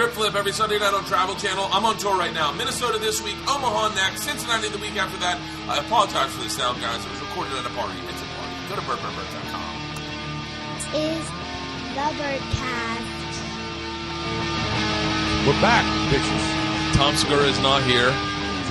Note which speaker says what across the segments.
Speaker 1: Trip Flip every Sunday night on Travel Channel. I'm on tour right now. Minnesota this week, Omaha next, Cincinnati the week after that. I apologize for the sound, guys. It was recorded at a party. It's a party. Go to BertCast.com.
Speaker 2: This is the Bertcast.
Speaker 3: We're back, bitches.
Speaker 1: Tom Segura is not here.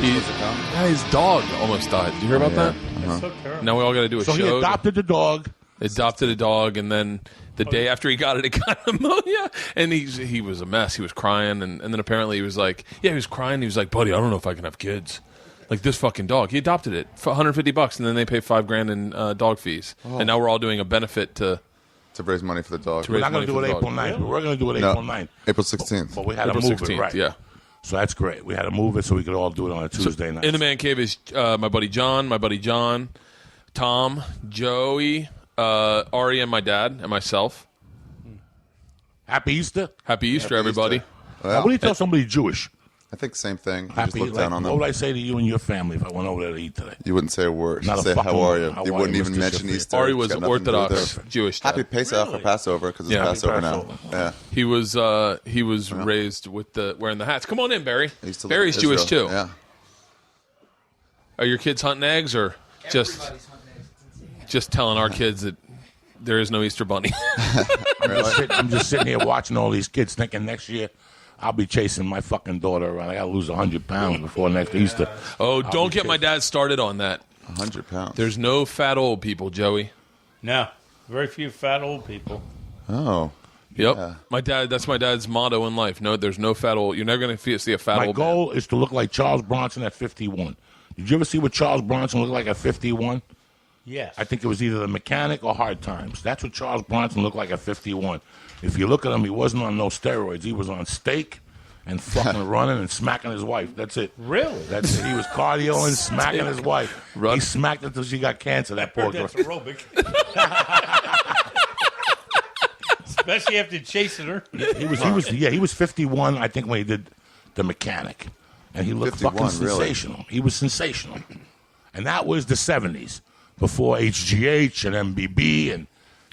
Speaker 1: His dog almost died. Did you hear about that?
Speaker 4: That's so terrible.
Speaker 1: Now we all got to do a show.
Speaker 3: So he adopted the dog.
Speaker 1: Adopted a dog, and then the day after he got it got pneumonia, and he was a mess. He was crying, and then apparently he was like, he was crying. He was like, buddy, I don't know if I can have kids. Like this fucking dog. He adopted it for $150, and then they pay $5,000 in dog fees. And now we're all doing a benefit to
Speaker 5: raise money for the dog.
Speaker 3: We're not going to do it April 9th, but we're going to do it April 9th.
Speaker 5: April 16th.
Speaker 3: But we had
Speaker 1: April
Speaker 3: to move
Speaker 1: 16th,
Speaker 3: it, right?
Speaker 1: yeah.
Speaker 3: So that's great. We had to move it so we could all do it on a Tuesday night.
Speaker 1: In the Man Cave is my buddy John, Tom, Joey, Ari, and my dad, and myself.
Speaker 3: Happy Easter.
Speaker 1: Happy Easter, everybody.
Speaker 5: Easter.
Speaker 3: Now,
Speaker 5: Well,
Speaker 3: what do you tell somebody Jewish?
Speaker 5: I think same thing. You
Speaker 3: Happy,
Speaker 5: just look down on
Speaker 3: what
Speaker 5: them.
Speaker 3: would I say to you and your family if I went over there to eat today?
Speaker 5: You wouldn't say a word.
Speaker 3: Not
Speaker 5: You'd
Speaker 3: a
Speaker 5: say,
Speaker 3: fucking
Speaker 5: how are
Speaker 3: word.
Speaker 5: you?
Speaker 3: How
Speaker 5: You
Speaker 3: are
Speaker 5: wouldn't
Speaker 3: you,
Speaker 5: even
Speaker 3: Mr.
Speaker 5: mention
Speaker 3: Shaffir?
Speaker 5: Easter.
Speaker 1: Ari
Speaker 5: It's
Speaker 1: was
Speaker 5: got nothing to do with
Speaker 1: Orthodox
Speaker 5: it.
Speaker 1: Jewish dad.
Speaker 5: Happy Pesach or Passover because it's
Speaker 3: Yeah, happy
Speaker 5: Passover now.
Speaker 3: Passover.
Speaker 5: Yeah.
Speaker 1: He was raised with wearing the hats. Come on in, Barry.
Speaker 5: I used to live
Speaker 1: Barry's
Speaker 5: in
Speaker 1: Jewish
Speaker 5: Israel.
Speaker 1: too.
Speaker 5: Yeah.
Speaker 1: Are your kids hunting eggs or just telling our kids that there is no Easter bunny?
Speaker 3: I'm just sitting here watching all these kids thinking next year I'll be chasing my fucking daughter around. I got to lose 100 pounds before next Easter.
Speaker 1: Oh, don't get my dad started on that.
Speaker 5: 100 pounds.
Speaker 1: There's no fat old people, Joey.
Speaker 4: No, very few fat old people.
Speaker 5: Oh.
Speaker 1: Yep.
Speaker 5: Yeah.
Speaker 1: That's my dad's motto in life. No, there's no fat old. You're never going to see a fat
Speaker 3: My
Speaker 1: old
Speaker 3: goal is to look like Charles Bronson at 51. Did you ever see what Charles Bronson looked like at 51?
Speaker 4: Yes.
Speaker 3: I think it was either The Mechanic or Hard Times. That's what Charles Bronson looked like at 51. If you look at him, he wasn't on no steroids. He was on steak and fucking running and smacking his wife. That's it.
Speaker 4: Really?
Speaker 3: That's it. He was cardioing, smacking his wife.
Speaker 1: Run.
Speaker 3: He smacked until she got cancer, that poor girl.
Speaker 4: That's aerobic. Especially after chasing her.
Speaker 3: He was 51, I think, when he did The Mechanic. And he looked
Speaker 5: 51,
Speaker 3: fucking
Speaker 5: really?
Speaker 3: sensational. He was sensational. And that was the 70s, before HGH and MBB and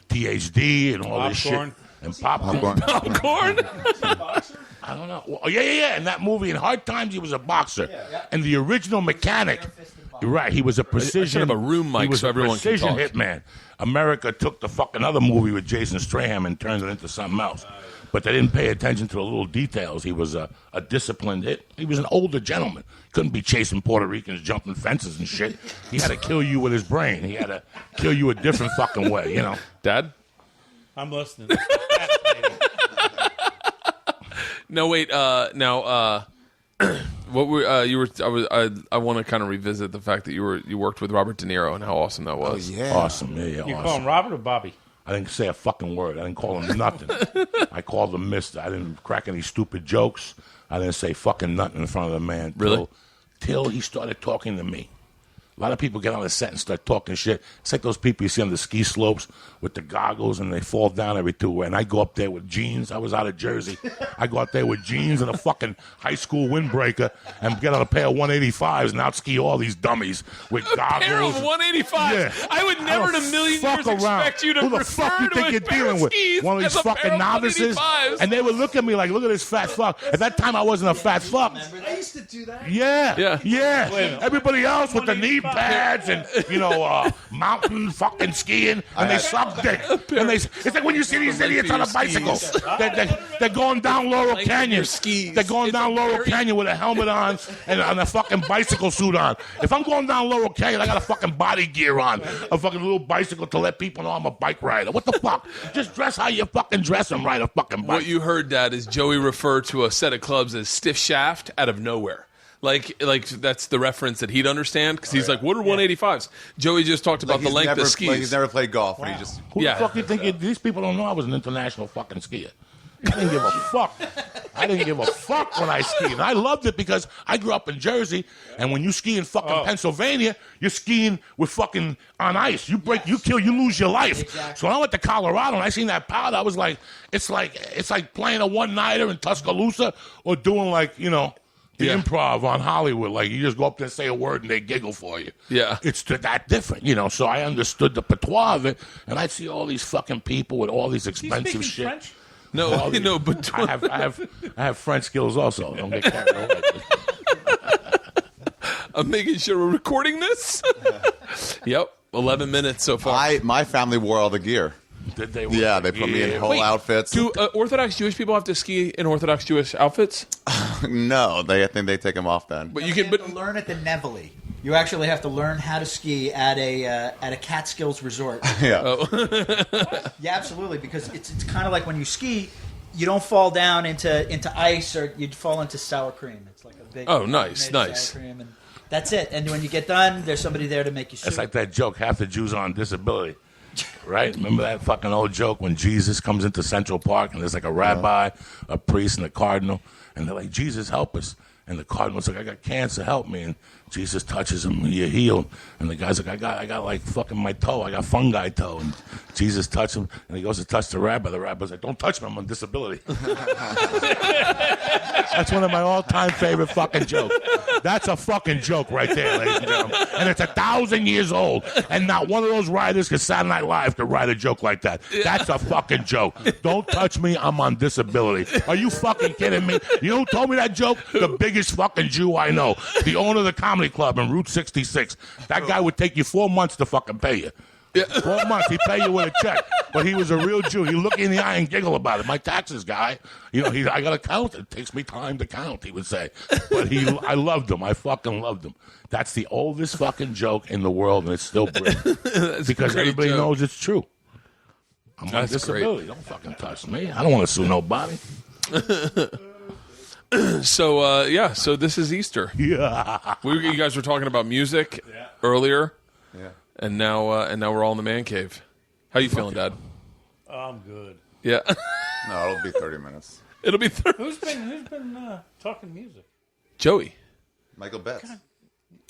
Speaker 3: THD and all this shit.
Speaker 4: Popcorn.
Speaker 3: And popcorn.
Speaker 1: Popcorn?
Speaker 3: I don't know. Well, yeah. In that movie, in Hard Times, he was a boxer. And the original Mechanic, you're right, he was a precision.
Speaker 1: I should have a room mic
Speaker 3: he was
Speaker 1: so
Speaker 3: a
Speaker 1: everyone can
Speaker 3: precision
Speaker 1: talk.
Speaker 3: hitman. America took the fucking other movie with Jason Strahan and turned it into something else. But they didn't pay attention to the little details. He was a disciplined hit. He was an older gentleman. Couldn't be chasing Puerto Ricans, jumping fences and shit. He had to kill you with his brain. He had to kill you a different fucking way, you know.
Speaker 1: Dad?
Speaker 4: I'm listening.
Speaker 1: No, wait. Now, what were you were? I want to kind of revisit the fact that you worked with Robert De Niro and how awesome that was.
Speaker 5: Yeah.
Speaker 3: Awesome. Yeah,
Speaker 4: You
Speaker 3: awesome.
Speaker 4: call him Robert or Bobby?
Speaker 3: I didn't say a fucking word. I didn't call him nothing. I called him mister. I didn't crack any stupid jokes. I didn't say fucking nothing in front of the man.
Speaker 1: Really?
Speaker 3: Till he started talking to me. A lot of people get on the set and start talking shit. It's like those people you see on the ski slopes with the goggles and they fall down every 2 ways. And I go up there with jeans. I was out of Jersey. I go up there with jeans and a fucking high school windbreaker and get on a pair of 185s and out ski all these dummies with goggles.
Speaker 1: Pair of 185s.
Speaker 3: Yeah.
Speaker 1: I would never in a million years expect you to
Speaker 3: Who the
Speaker 1: refer
Speaker 3: fuck you
Speaker 1: to
Speaker 3: think
Speaker 1: a
Speaker 3: you're
Speaker 1: pair
Speaker 3: dealing
Speaker 1: of
Speaker 3: with?
Speaker 1: skis
Speaker 3: One of these
Speaker 1: as a pair
Speaker 3: fucking
Speaker 1: of
Speaker 3: novices?
Speaker 1: 185s.
Speaker 3: And they would look at me like, look at this fat fuck. At that time, I wasn't a fat fuck.
Speaker 6: I used to do that.
Speaker 3: Yeah.
Speaker 4: minute.
Speaker 3: Everybody else with the knee
Speaker 4: 185.
Speaker 3: pads and, mountain fucking skiing, and they suck dick. And it's like when you see these idiots on a bicycle. They're going down Laurel Canyon.
Speaker 1: skis.
Speaker 3: They're going down Laurel Canyon with a helmet on and a fucking bicycle suit on. If I'm going down Laurel Canyon, I got a fucking body gear on. A fucking little bicycle to let people know I'm a bike rider. What the fuck? Just dress how you fucking dress and ride a fucking bike.
Speaker 1: What you heard, Dad, is Joey refer to a set of clubs as stiff shaft out of nowhere. Like that's the reference that he'd understand because he's like, what are 185s? Joey just talked about the length of skis.
Speaker 5: Like he's never played golf. And he just
Speaker 3: Who the fuck do you think these people don't know I was an international fucking skier? I didn't give a fuck. I didn't give a fuck when I skied. And I loved it because I grew up in Jersey, and when you ski in fucking Pennsylvania, you're skiing with fucking on ice. You break, you kill, you lose your life.
Speaker 6: Exactly.
Speaker 3: So when I went to Colorado and I seen that powder, I was like, it's like playing a one-nighter in Tuscaloosa or doing the improv on Hollywood. Like, you just go up there and say a word and they giggle for you.
Speaker 1: Yeah.
Speaker 3: It's that different, So I understood the patois of it, and I'd see all these fucking people with all these expensive
Speaker 4: speaking
Speaker 3: shit.
Speaker 4: French?
Speaker 1: No, no, but
Speaker 3: I have French skills also. Don't get carried away.
Speaker 1: I'm making sure we're recording this. Yep, 11 minutes so far.
Speaker 5: My family wore all the gear.
Speaker 3: Did they?
Speaker 5: Yeah, they put me in whole outfits.
Speaker 1: Do Orthodox Jewish people have to ski in Orthodox Jewish outfits?
Speaker 5: No, I think they take them off then.
Speaker 1: But
Speaker 6: You have to learn at the Nevele. You actually have to learn how to ski at a Catskills resort.
Speaker 5: Yeah.
Speaker 6: Yeah, absolutely, because it's kind of like when you ski, you don't fall down into ice or you'd fall into sour cream. It's like a big
Speaker 1: nice.
Speaker 6: sour cream, and that's it. And when you get done, there's somebody there to make you.
Speaker 3: It's like that joke. Half the Jews are on disability. Right? Remember that fucking old joke when Jesus comes into Central Park and there's like a rabbi, a priest, and a cardinal, and they're like, Jesus, help us. And the cardinal's like, I got cancer, help me. And Jesus touches him, you're healed. And the guy's like, I got like fucking my toe, I got fungi toe. And Jesus touches him, and he goes to touch the rabbi. The rabbi's like, don't touch me, I'm on disability. That's one of my all-time favorite fucking jokes. That's a fucking joke right there, ladies and gentlemen. And it's 1,000 years old, and not one of those writers can Saturday Night Live could write a joke like that. That's a fucking joke. Don't touch me, I'm on disability. Are you fucking kidding me? You know who told me that joke? The biggest fucking Jew I know. The owner of the comedy club in Route 66. That guy would take you 4 months to fucking pay you. 4 months, he'd pay you with a check. But he was a real Jew. He'd look you in the eye and giggle about it. My taxes, guy. You know, I got to count. It takes me time to count, he would say. But I loved him. I fucking loved him. That's the oldest fucking joke in the world, and it's still brilliant. Because everybody knows it's true. I'm on disability. Don't fucking touch me. I don't want to sue nobody.
Speaker 1: So this is Easter.
Speaker 3: Yeah.
Speaker 1: You guys were talking about music earlier.
Speaker 5: Yeah.
Speaker 1: And now we're all in the man cave. How you feeling, Dad?
Speaker 4: I'm good.
Speaker 1: Yeah.
Speaker 5: No, it'll be 30 minutes.
Speaker 1: It'll be 30.
Speaker 4: Who's been talking music?
Speaker 1: Joey.
Speaker 5: Michael Betts.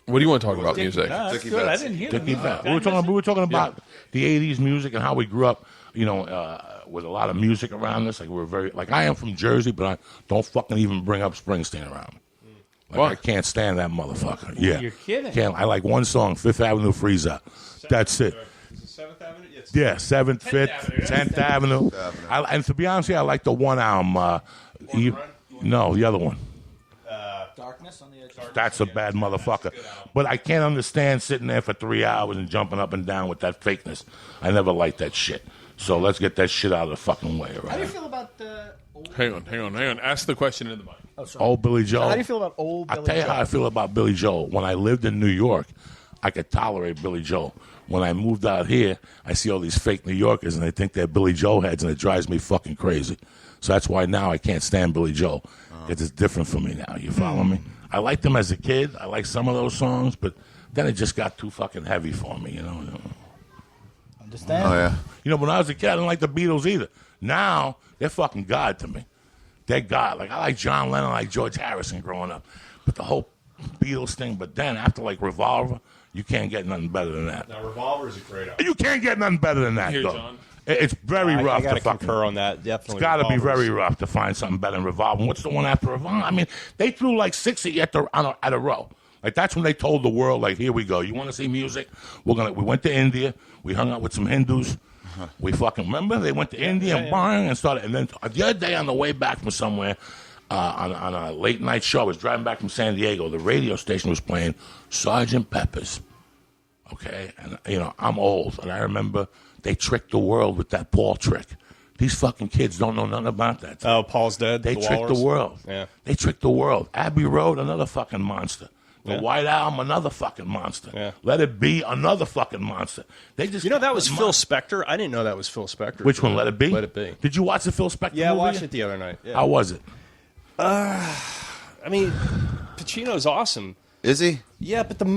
Speaker 1: What do you want to talk about music?
Speaker 4: No, that's
Speaker 5: Dickie
Speaker 4: good.
Speaker 5: Betts.
Speaker 4: I didn't hear
Speaker 3: Dickie
Speaker 4: that.
Speaker 3: Betts. We were talking about the 80s music and how we grew up, with a lot of music around us. Like we're very, like I am from Jersey, but I don't fucking even bring up Springsteen around me. Like,
Speaker 1: What?
Speaker 3: I can't stand that motherfucker. Yeah.
Speaker 4: You're kidding.
Speaker 3: I like one song, Fifth Avenue Freeze Out. That's it.
Speaker 7: Is it 7th Avenue? Yes.
Speaker 3: Yeah, 7th, 5th,
Speaker 7: Avenue.
Speaker 3: 10th Avenue. And to be honest with you, I like the one album. No, the other one.
Speaker 6: Darkness on the edge.
Speaker 3: That's a bad motherfucker. But I can't understand sitting there for 3 hours and jumping up and down with that fakeness. I never liked that shit. So let's get that shit out of the fucking way, all right?
Speaker 6: How do you feel about the old?
Speaker 1: Hang on. Ask the question in the mic.
Speaker 6: Oh, sorry.
Speaker 3: Old Billy Joel.
Speaker 6: How do you feel about old Billy
Speaker 3: I'll tell you
Speaker 6: Joel?
Speaker 3: how I feel about Billy Joel. When I lived in New York, I could tolerate Billy Joel. When I moved out here, I see all these fake New Yorkers, and they think they're Billy Joel heads, and it drives me fucking crazy. So that's why now I can't stand Billy Joel. It's different for me now. You follow me? I liked him as a kid. I liked some of those songs, but then it just got too fucking heavy for me,
Speaker 6: Understand?
Speaker 5: Oh, yeah.
Speaker 3: When I was a kid, I didn't like the Beatles either. Now, they're fucking God to me. They're God. Like, I like John Lennon, I like George Harrison growing up. But the whole Beatles thing, but then after, like, Revolver, you can't get nothing better than that.
Speaker 7: Now, Revolver is a great album.
Speaker 3: You can't get nothing better than that,
Speaker 1: Here,
Speaker 3: though.
Speaker 1: John.
Speaker 3: It's very rough
Speaker 7: I got
Speaker 3: to
Speaker 7: to
Speaker 3: fucking...
Speaker 7: concur on that. Definitely.
Speaker 3: It's got to be
Speaker 7: Revolver's-
Speaker 3: very rough to find something better than Revolver. What's the one after Revolver? I mean, they threw like 6 at a row. Like, that's when they told the world, like, here we go. You want to see music? We went to India. We hung out with some Hindus. We fucking remember they went to India and bang and started. And then the other day on the way back from somewhere on a late night show, I was driving back from San Diego. The radio station was playing Sgt. Pepper's. Okay, and I'm old, and I remember they tricked the world with that Paul trick. These fucking kids don't know nothing about that.
Speaker 7: Oh, Paul's Dead.
Speaker 3: They tricked the world.
Speaker 7: Yeah.
Speaker 3: They tricked the world. Abbey Road, another fucking monster. The White Album, another fucking monster.
Speaker 7: Yeah.
Speaker 3: Let It Be, another fucking monster. They just
Speaker 7: that was Phil Spector. I didn't know that was Phil Spector.
Speaker 3: Which one? Let It Be.
Speaker 7: Let It Be.
Speaker 3: Did you watch the Phil Spector
Speaker 7: Yeah, I
Speaker 3: movie?
Speaker 7: watched it the other night. Yeah.
Speaker 3: How was it?
Speaker 7: I mean, Pacino's awesome.
Speaker 5: Is he?
Speaker 7: Yeah, but you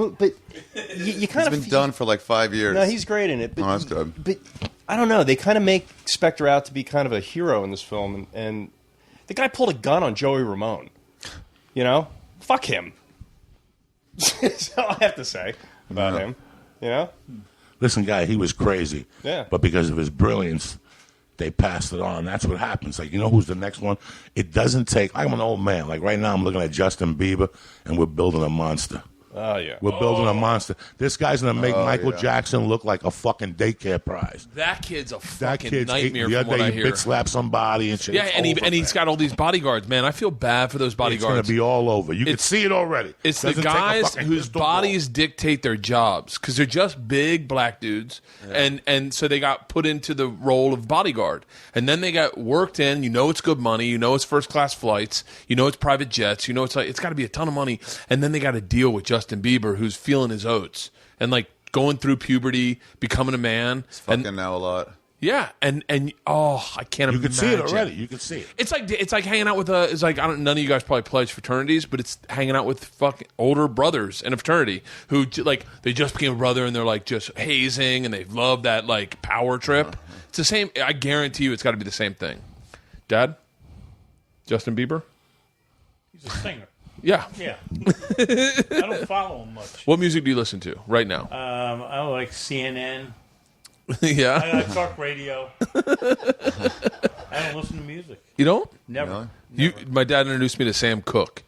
Speaker 7: kind
Speaker 5: It's
Speaker 7: of
Speaker 5: been done for like 5 years.
Speaker 7: No, he's great in it. But,
Speaker 5: Oh, that's good.
Speaker 7: But I don't know. They kind of make Spector out to be kind of a hero in this film, and the guy pulled a gun on Joey Ramone. Fuck him. That's all I have to say about him.
Speaker 3: Listen, guy, he was crazy.
Speaker 7: Yeah.
Speaker 3: But because of his brilliance, they passed it on. That's what happens. Like, who's the next one? It doesn't take... I'm an old man. Like, right now I'm looking at Justin Bieber, and we're building a monster.
Speaker 7: Oh, yeah.
Speaker 3: We're building a monster. This guy's going to make Michael
Speaker 5: yeah.
Speaker 3: Jackson look like a fucking daycare prize.
Speaker 1: That kid's a
Speaker 3: That
Speaker 1: fucking
Speaker 3: kid's
Speaker 1: nightmare
Speaker 3: the
Speaker 1: from
Speaker 3: other
Speaker 1: what
Speaker 3: day
Speaker 1: I
Speaker 3: he
Speaker 1: hear.
Speaker 3: bitch slapped somebody and shit.
Speaker 1: Yeah,
Speaker 3: It's
Speaker 1: and he's
Speaker 3: over,
Speaker 1: got all these bodyguards, man. I feel bad for those
Speaker 3: It's going
Speaker 1: bodyguards.
Speaker 3: to be all over. You can
Speaker 1: It's-
Speaker 3: see it already.
Speaker 1: It's the
Speaker 3: Doesn't take a
Speaker 1: guys
Speaker 3: fucking
Speaker 1: whose
Speaker 3: crystal ball.
Speaker 1: bodies dictate their jobs because they're just big black dudes, and so they got put into the role of bodyguard, and then they got worked in. You know, it's good money. You know, it's first class flights. You know, it's private jets. You know, it's like it's got to be a ton of money, and then they got to deal with Justin Bieber, who's feeling his oats and like going through puberty, becoming a man,
Speaker 5: Fucking
Speaker 1: and
Speaker 5: now a lot.
Speaker 1: yeah, and I can't
Speaker 3: You
Speaker 1: imagine.
Speaker 3: can see it already. You can see it.
Speaker 1: It's like hanging out with it's like none of you guys probably pledge fraternities, but it's hanging out with fucking older brothers in a fraternity who like they just became a brother and they're like just hazing and they love that like power trip. It's the same. I guarantee you, it's got to be the same thing. Dad, Justin Bieber.
Speaker 4: He's a singer.
Speaker 1: Yeah.
Speaker 4: Yeah. I don't follow him much.
Speaker 1: What music do you listen to right now?
Speaker 4: I like CNN.
Speaker 1: Yeah.
Speaker 4: I like talk radio. I don't listen to music.
Speaker 1: You don't?
Speaker 4: Never.
Speaker 1: You. My dad introduced me to Sam Cooke.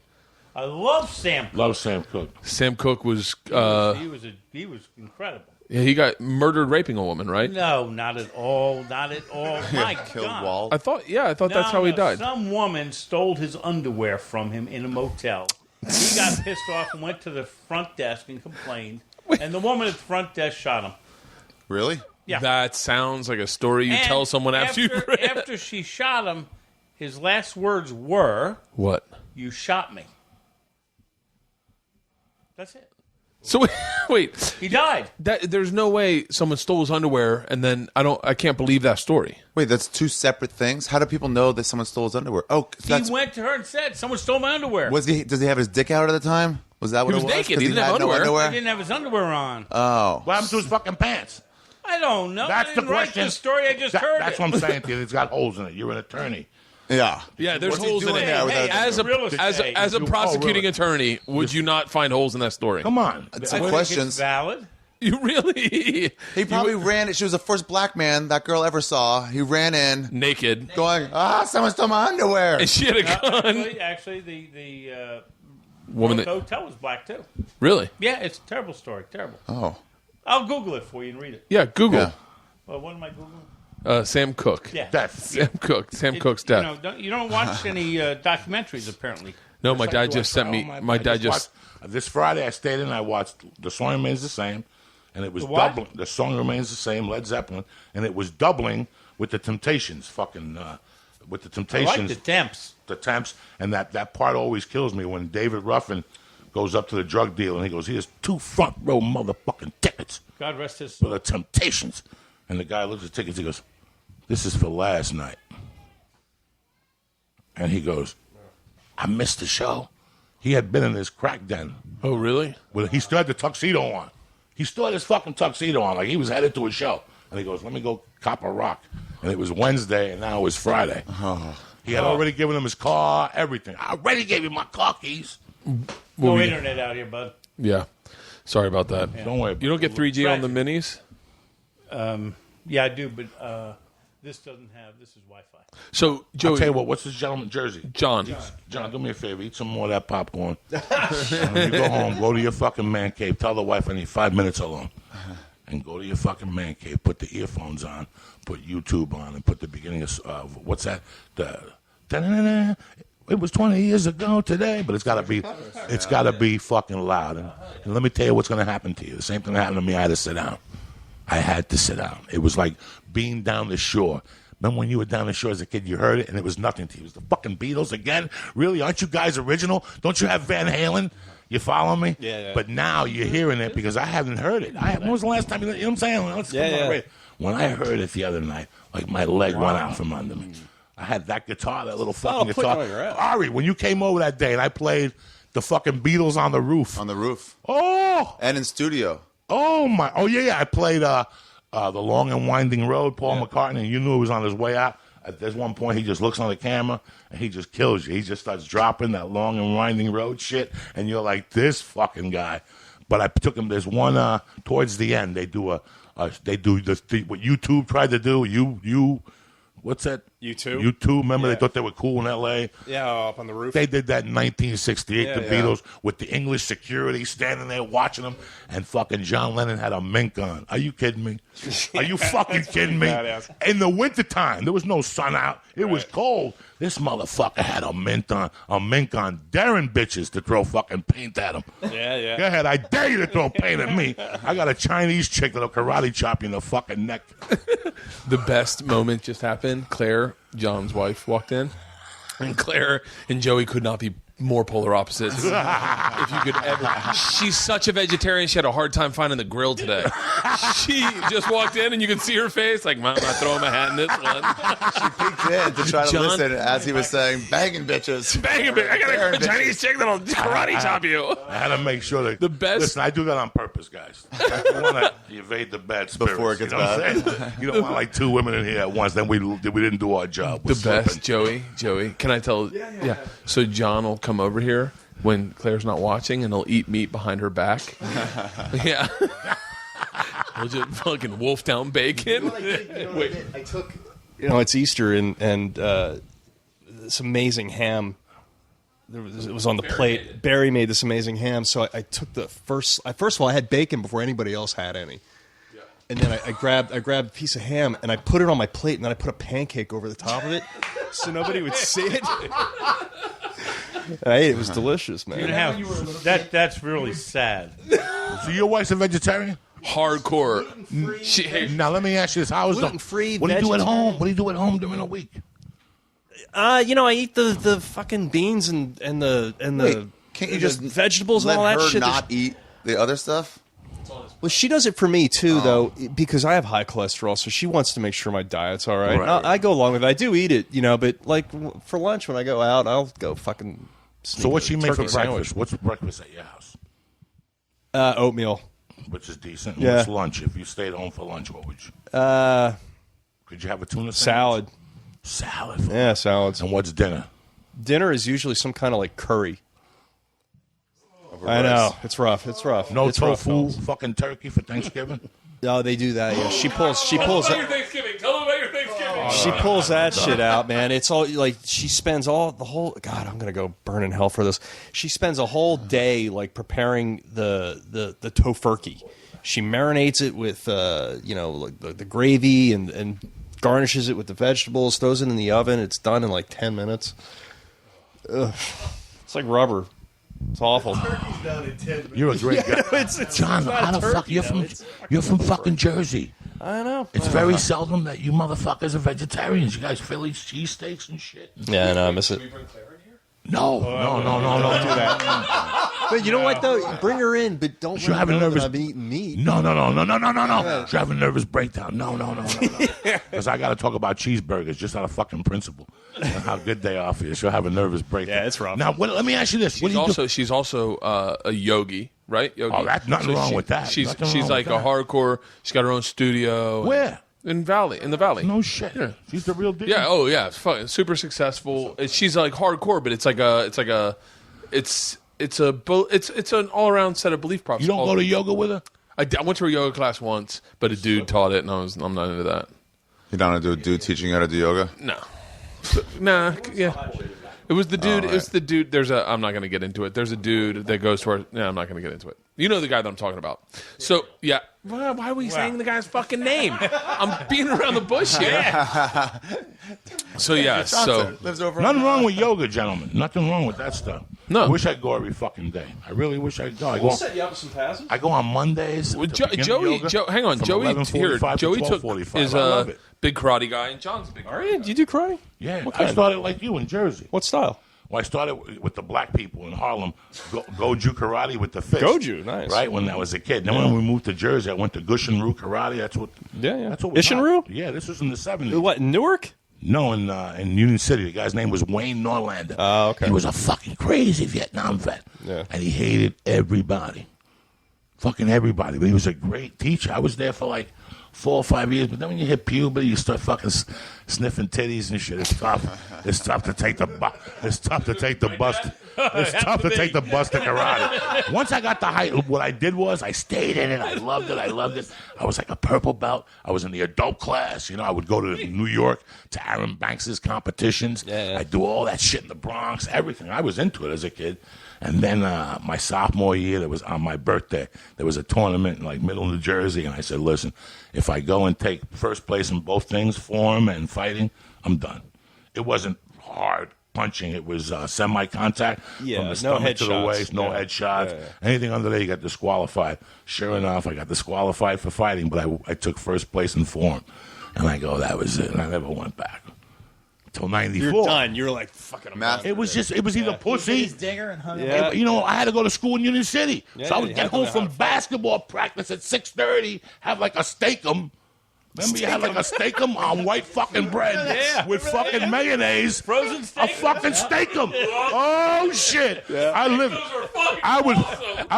Speaker 4: I love Sam.
Speaker 3: Love Sam Cooke.
Speaker 1: Sam Cooke was.
Speaker 4: He was incredible.
Speaker 1: He got murdered raping a woman, right?
Speaker 4: No, not at all. Not at all. My
Speaker 5: Killed
Speaker 4: God.
Speaker 5: Walt.
Speaker 1: I thought that's how he died.
Speaker 4: Some woman stole his underwear from him in a motel. He got pissed off and went to the front desk and complained. And the woman at the front desk shot him.
Speaker 5: Really?
Speaker 4: Yeah.
Speaker 1: That sounds like a story you
Speaker 4: And
Speaker 1: tell someone after you've read.
Speaker 4: after she shot him, his last words were,
Speaker 1: What?
Speaker 4: "You shot me." That's it.
Speaker 1: So wait,
Speaker 4: He died.
Speaker 1: there's no way someone stole his underwear and then I can't believe that story.
Speaker 5: Wait, that's two separate things. How do people know that someone stole his underwear? Oh,
Speaker 4: He went to her and said, "Someone stole my underwear."
Speaker 5: Does he have his dick out at the time? Was that what
Speaker 1: He
Speaker 5: it
Speaker 1: was naked.
Speaker 5: 'Cause
Speaker 1: He didn't have
Speaker 5: had no
Speaker 1: underwear.
Speaker 4: He didn't have his underwear on.
Speaker 5: Oh,
Speaker 3: What happened to his fucking pants?
Speaker 4: I don't know.
Speaker 3: That's
Speaker 4: I
Speaker 3: the
Speaker 4: didn't write
Speaker 3: question.
Speaker 4: this story. I just heard
Speaker 3: That's
Speaker 4: it.
Speaker 3: what I'm saying to you. It's got holes in it. You're an attorney.
Speaker 5: yeah.
Speaker 1: Yeah, there's
Speaker 5: What's he
Speaker 1: holes in
Speaker 5: doing
Speaker 1: it.
Speaker 5: there without
Speaker 4: Hey,
Speaker 5: a
Speaker 1: As a
Speaker 4: real estate.
Speaker 1: as a prosecuting
Speaker 3: really?
Speaker 1: attorney, would you not find holes in that story?
Speaker 3: Come on.
Speaker 5: It's
Speaker 4: I
Speaker 5: a
Speaker 4: think
Speaker 5: questions.
Speaker 4: it's valid.
Speaker 1: You really?
Speaker 5: He probably ran it. She was the first black man that girl ever saw. He ran in
Speaker 1: Naked.
Speaker 5: going, someone stole my underwear.
Speaker 1: And she had a gun.
Speaker 4: Actually, the
Speaker 1: Woman that
Speaker 4: hotel was black too.
Speaker 1: really?
Speaker 4: Yeah, it's a terrible story. Terrible.
Speaker 5: Oh.
Speaker 4: I'll Google it for you and read it.
Speaker 1: Yeah, Google
Speaker 5: Yeah.
Speaker 4: Well, what am I Googling?
Speaker 1: Sam Cooke.
Speaker 4: Yeah.
Speaker 3: Death.
Speaker 1: Sam Cooke. Sam Cooke's death.
Speaker 4: You don't watch any documentaries, apparently.
Speaker 1: No, my dad just sent me. My dad just.
Speaker 3: This Friday I stayed in. I watched The Song Remains the Same, and it was
Speaker 4: what?
Speaker 3: doubling. The Song Remains the Same, Led Zeppelin, and it was doubling with the Temptations. Fucking with the
Speaker 4: I
Speaker 3: Temptations.
Speaker 4: like the temps.
Speaker 3: The Temps, and that part always kills me when David Ruffin goes up to the drug dealer and he goes, "Here's 2 front row motherfucking tickets
Speaker 4: God rest his
Speaker 3: for
Speaker 4: soul.
Speaker 3: the Temptations." And the guy looks at the tickets. He goes, "This is for last night." And he goes, "I missed the show." He had been in this crack den.
Speaker 1: Oh, really?
Speaker 3: Well, he still had the tuxedo on. He still had his fucking tuxedo on, like he was headed to a show. And he goes, "Let me go cop a rock." And it was Wednesday, and now it was Friday. He had already given him his car, everything. I already gave him my car keys.
Speaker 4: No internet out here, bud.
Speaker 1: Yeah. Sorry about that.
Speaker 3: Don't worry.
Speaker 1: You don't get 3G on the minis?
Speaker 4: Yeah, I do, but this doesn't have. This is Wi-Fi.
Speaker 1: So,
Speaker 3: I'll
Speaker 1: Joey,
Speaker 3: tell you what, what's this gentleman jersey?
Speaker 1: John.
Speaker 3: John, do me a favor. Eat some more of that popcorn. When you go home, go to your fucking man cave. Tell the wife I need 5 minutes alone. And go to your fucking man cave. Put the earphones on. Put YouTube on. And put the beginning of, what's that? Da-da-da-da. It was 20 years ago today. But it's got to be fucking loud. And let me tell you what's going to happen to you. The same thing that happened to me. I had to sit down. I had to sit down. It was like being down the shore. Remember when you were down the shore as a kid, you heard it, and it was nothing to you. It was the fucking Beatles again? Really? Aren't you guys original? Don't you have Van Halen? You follow me?
Speaker 7: Yeah.
Speaker 3: But now you're hearing it because I haven't heard it. When was the last time you know what I'm saying? Let's come on, right. When I heard it the other night, like my leg went out from under me. I had that guitar, that little fucking
Speaker 7: put it
Speaker 3: guitar.
Speaker 7: on your ass.
Speaker 3: Ari, when you came over that day and I played the fucking Beatles on the roof.
Speaker 5: On the roof.
Speaker 3: Oh!
Speaker 5: And in studio.
Speaker 3: Oh my! Oh yeah. I played the Long and Winding Road. Paul McCartney. And you knew he was on his way out. At this one point, he just looks on the camera and he just kills you. He just starts dropping that Long and Winding Road shit, and you're like, this fucking guy. But I took him. There's one towards the end. They do what YouTube tried to do. You what's that?
Speaker 7: U2?
Speaker 3: U2, remember
Speaker 7: Yeah.
Speaker 3: they thought they were cool in L.A.?
Speaker 7: Yeah, up on the roof.
Speaker 3: They did that in 1968,
Speaker 7: Yeah,
Speaker 3: the
Speaker 7: yeah.
Speaker 3: Beatles, with the English security standing there watching them, and fucking John Lennon had a mink on. Are you kidding me? Are you fucking kidding me?
Speaker 7: badass.
Speaker 3: In the wintertime, there was no sun out. It was cold. This motherfucker had a mink on, daring bitches to throw fucking paint at him.
Speaker 7: Yeah, yeah.
Speaker 3: Go ahead, I dare you to throw paint at me. I got a Chinese chick that'll karate chop you in the fucking neck.
Speaker 1: The best moment just happened. Claire, John's wife, walked in, and Claire and Joey could not be more polar opposites. If you could ever. She's such a vegetarian. She had a hard time finding the grill today. She just walked in, and you could see her face like, "I'm not throwing my hat in this one."
Speaker 5: She peeked in to try to
Speaker 1: John-
Speaker 5: listen as he was saying, banging bitches.
Speaker 1: Bang a bit. I got a Chinese chick that'll karate chop you.
Speaker 3: I had to make sure that
Speaker 1: The best-
Speaker 3: Listen, I do that on purpose, guys. I want to evade the bad spirits.
Speaker 5: Before it gets
Speaker 3: you know what I'm saying? You don't want like two women in here at once. Then we didn't do our job. We're
Speaker 1: The best,
Speaker 3: slipping.
Speaker 1: Joey. Can I tell? Yeah. So John will come over here when Claire's not watching, and he'll eat meat behind her back. Yeah. He'll just fucking wolf down bacon. Wait.
Speaker 7: I took. It's Easter and this amazing ham. It was on the plate. Barry made this amazing ham, so I took the first. First of all, I had bacon before anybody else had any. And then I grabbed a piece of ham and I put it on my plate, and then I put a pancake over the top of it so nobody would see it. I ate it. It was delicious, man.
Speaker 4: That's really sad.
Speaker 3: So your wife's a vegetarian?
Speaker 1: Hardcore.
Speaker 3: Now let me ask you this: How is
Speaker 7: Gluten-free,
Speaker 3: What do you do at
Speaker 7: vegetarian.
Speaker 3: home? What do you do at home during the week?
Speaker 7: I eat the fucking beans and the
Speaker 5: Wait, can't you
Speaker 7: the
Speaker 5: just
Speaker 7: vegetables
Speaker 5: let
Speaker 7: and all that
Speaker 5: her
Speaker 7: shit?
Speaker 5: not eat the other stuff?
Speaker 7: Well, she does it for me too, though, because I have high cholesterol, so she wants to make sure my diet's all right.
Speaker 3: Right.
Speaker 7: I go along with it. I do eat it, but like for lunch when I go out, I'll go fucking.
Speaker 3: So what she make for
Speaker 7: turkey
Speaker 3: breakfast?
Speaker 7: sandwich.
Speaker 3: What's breakfast at your house?
Speaker 7: Oatmeal.
Speaker 3: Which is decent.
Speaker 7: Yeah.
Speaker 3: What's lunch? If you stayed home for lunch, what would you? Could you have a tuna
Speaker 7: Salad.
Speaker 3: Salad.
Speaker 7: Yeah, salads.
Speaker 3: And what's dinner?
Speaker 7: Dinner is usually some kind of like curry. I know it's rough. It's rough.
Speaker 3: No
Speaker 7: it's rough,
Speaker 3: tofu,
Speaker 7: fellas.
Speaker 3: fucking turkey for Thanksgiving.
Speaker 7: No, they do that. Yeah, she pulls.
Speaker 1: Thanksgiving. Tell them about your Thanksgiving.
Speaker 7: She pulls that shit out, man. It's all like she spends all the whole. God, I'm gonna go burn in hell for this. She spends a whole day like preparing the tofurkey. She marinates it with like the gravy and garnishes it with the vegetables. Throws it in the oven. It's done in like 10 minutes. Ugh. It's like rubber. It's awful.
Speaker 3: You're a great guy.
Speaker 7: It's
Speaker 3: John,
Speaker 7: not
Speaker 3: how the
Speaker 7: turkey,
Speaker 3: fuck you're
Speaker 7: though.
Speaker 3: from?
Speaker 7: It's
Speaker 3: You're from fucking Jersey.
Speaker 7: I know.
Speaker 3: It's very seldom that you motherfuckers are vegetarians. You guys Philly cheesesteaks and shit.
Speaker 7: Yeah, I know. I miss it.
Speaker 3: No, no, don't do that.
Speaker 7: But you know what though? Bring her in, but don't
Speaker 3: She'll
Speaker 7: let
Speaker 3: have
Speaker 7: her
Speaker 3: a
Speaker 7: know
Speaker 3: nervous-
Speaker 7: that I'm eating meat.
Speaker 3: No. She'll have a nervous breakdown. No. Because I got to talk about cheeseburgers just out of fucking principle and how good they are for you. She'll have a nervous breakdown.
Speaker 7: Yeah, it's rough.
Speaker 3: Now, let me ask you this: What do you do?
Speaker 1: She's also a yogi, right? Yogi.
Speaker 3: Oh, that's nothing wrong with that.
Speaker 1: She's
Speaker 3: Nothing wrong
Speaker 1: like
Speaker 3: with
Speaker 1: a
Speaker 3: that.
Speaker 1: hardcore. She's got her own studio.
Speaker 3: Where?
Speaker 1: In the valley.
Speaker 3: No shit.
Speaker 1: Yeah.
Speaker 3: She's the real deal.
Speaker 1: Yeah. Oh, yeah. It's fucking super successful. She's like hardcore, but it's an all around set of belief props.
Speaker 3: You don't go to yoga with her?
Speaker 1: I went to a yoga class once, but a dude taught it, and I'm not into that.
Speaker 8: You don't want to do a dude teaching you how to do yoga?
Speaker 1: No. Nah. Yeah. It was the dude. It was the dude. I'm not going to get into it. There's a dude that goes to our. No, I'm not going to get into it. You know the guy that I'm talking about. So yeah. Why are we saying the guy's fucking name? I'm beating around the bush here. So yeah. So
Speaker 5: Lives over
Speaker 3: Nothing wrong with yoga, gentlemen. Nothing wrong with that stuff.
Speaker 1: No.
Speaker 3: I wish I could go every fucking day. I really wish I could go.
Speaker 7: We'll set you up with some passes.
Speaker 3: I go on Mondays.
Speaker 1: Well,
Speaker 3: to begin
Speaker 1: Joey,
Speaker 3: yoga
Speaker 1: hang on,
Speaker 3: from
Speaker 1: Joey.
Speaker 3: 11:45 to
Speaker 1: Joey took
Speaker 3: 12:45.
Speaker 1: is
Speaker 3: I love
Speaker 1: a
Speaker 3: it.
Speaker 1: big karate guy, and John's a big.
Speaker 7: Are you? Do you do karate?
Speaker 3: Yeah, I started like you in Jersey.
Speaker 7: What style?
Speaker 3: Well, I started with the black people in Harlem, Goju karate with the fist.
Speaker 7: Goju, nice.
Speaker 3: Right when I was a kid. Then when we moved to Jersey, I went to Gushinru karate. That's what.
Speaker 7: Yeah.
Speaker 3: That's what we
Speaker 7: Ishinru?
Speaker 3: got. Yeah, this was in the 70s.
Speaker 7: What, in Newark?
Speaker 3: No, in Union City. The guy's name was Wayne Norlander.
Speaker 7: Oh, okay.
Speaker 3: He was a fucking crazy Vietnam vet.
Speaker 7: Yeah.
Speaker 3: And he hated everybody. fucking everybody. But he was a great teacher. I was there for like 4 or 5 years, but then when you hit puberty, you start fucking sniffing titties and shit. It's tough. It's tough to take the bus. It's tough to take the bus. It's tough to take the bus to karate. Once I got the height, what I did was I stayed in it. I loved it. I was like a purple belt. I was in the adult class. You know, I would go to New York to Aaron Banks's competitions.
Speaker 7: Yeah.
Speaker 3: I'd do all that shit in the Bronx, everything. I was into it as a kid. And then my sophomore year, there was on my birthday, there was a tournament in like middle New Jersey, and I said, listen, if I go and take first place in both things, form and fighting, I'm done. It wasn't hard punching. It was semi-contact from the stomach to the waist, no headshots. Yeah. Anything under there, you got disqualified. Sure enough, I got disqualified for fighting, but I took first place in form. And I go, that was it. And I never went back. Till 94.
Speaker 7: You're done. You're like, fucking
Speaker 8: Master.
Speaker 3: It was either pussy.
Speaker 6: His dinger and hung
Speaker 7: Yeah.
Speaker 6: up.
Speaker 3: You know, I had to go to school in Union City.
Speaker 7: Yeah,
Speaker 3: so I would
Speaker 7: you
Speaker 3: get
Speaker 7: had to
Speaker 3: home
Speaker 7: know
Speaker 3: from
Speaker 7: how to fight.
Speaker 3: basketball practice at 6:30, have like a steakum. Remember you had like a steakum on white fucking bread with fucking mayonnaise.
Speaker 4: Frozen steak.
Speaker 3: A fucking steakum. Oh shit! I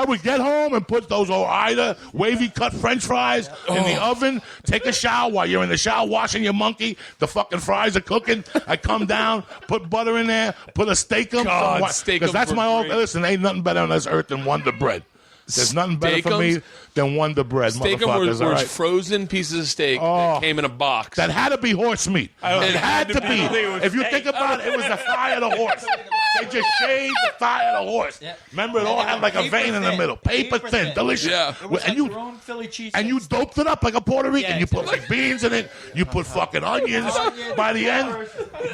Speaker 3: would get home and put those Ida wavy cut French fries in the oven. Take a shower while you're in the shower washing your monkey. The fucking fries are cooking. I come down, put butter in there, put a steakum.
Speaker 1: God, steakums
Speaker 3: because that's
Speaker 1: were
Speaker 3: my old.
Speaker 1: great.
Speaker 3: Listen, ain't nothing better on this earth than Wonder Bread. There's nothing better for me
Speaker 1: Steakums?
Speaker 3: than Wonder Bread,
Speaker 1: Steakum
Speaker 3: motherfuckers.
Speaker 1: were
Speaker 3: All right?
Speaker 1: frozen pieces of steak
Speaker 3: Oh.
Speaker 1: that came in a box.
Speaker 3: That had to be horse meat. It had to be.
Speaker 4: think it was
Speaker 3: If you
Speaker 4: steak.
Speaker 3: think about it, it was the thigh of the horse. They just shaved the thigh of the horse.
Speaker 6: Yeah.
Speaker 3: Remember, it all
Speaker 6: And they
Speaker 3: had
Speaker 6: were
Speaker 3: like a
Speaker 6: paper
Speaker 3: vein in the
Speaker 6: thin.
Speaker 3: middle. Paper
Speaker 6: Paper
Speaker 3: thin,
Speaker 6: thin.
Speaker 3: delicious.
Speaker 1: Yeah.
Speaker 6: It was
Speaker 3: And
Speaker 6: like
Speaker 3: you
Speaker 6: your own Philly cheese.
Speaker 3: and you doped it up like a Puerto Rican.
Speaker 6: Yeah,
Speaker 3: You put like beans in it. You put fucking onions.
Speaker 6: Onions,
Speaker 3: By the end,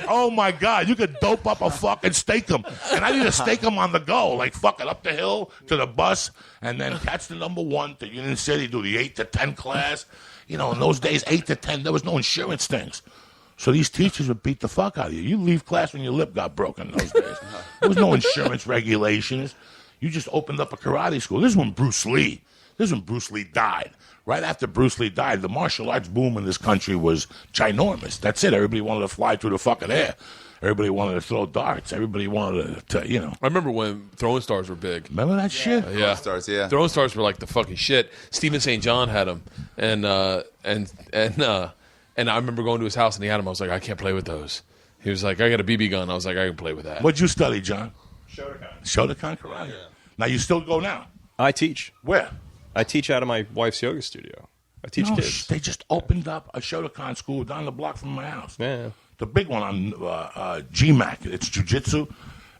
Speaker 3: oh my God, you could dope up a fucking steakum. And I need a steakum on the go, like fucking up the hill to the bus, and then catch the number 1 to Union City, do the 8 to 10 class. You know, in those days, 8 to 10, there was no insurance things. So these teachers would beat the fuck out of you. You leave class when your lip got broken in those days. There was no insurance regulations. You just opened up a karate school. This is when Bruce Lee died. Right after Bruce Lee died, the martial arts boom in this country was ginormous. That's it. Everybody wanted to fly through the fucking air. Everybody wanted to throw darts. Everybody wanted to, you know.
Speaker 1: I remember when throwing stars were big.
Speaker 3: Remember that shit?
Speaker 1: Yeah,
Speaker 8: Stars, yeah.
Speaker 1: Throwing stars were like the fucking shit. Stephen St. John had them, and I remember going to his house and he had them. I was like, I can't play with those. He was like, I got a BB gun. I was like, I can play with that.
Speaker 3: What'd you study, John? Shotokan karate. Now you still go now?
Speaker 7: I teach.
Speaker 3: Where?
Speaker 7: I teach out of my wife's yoga studio. I teach kids.
Speaker 3: They just opened up a Shotokan school down the block from my house.
Speaker 7: Yeah.
Speaker 3: The big one on GMAC. It's jiu-jitsu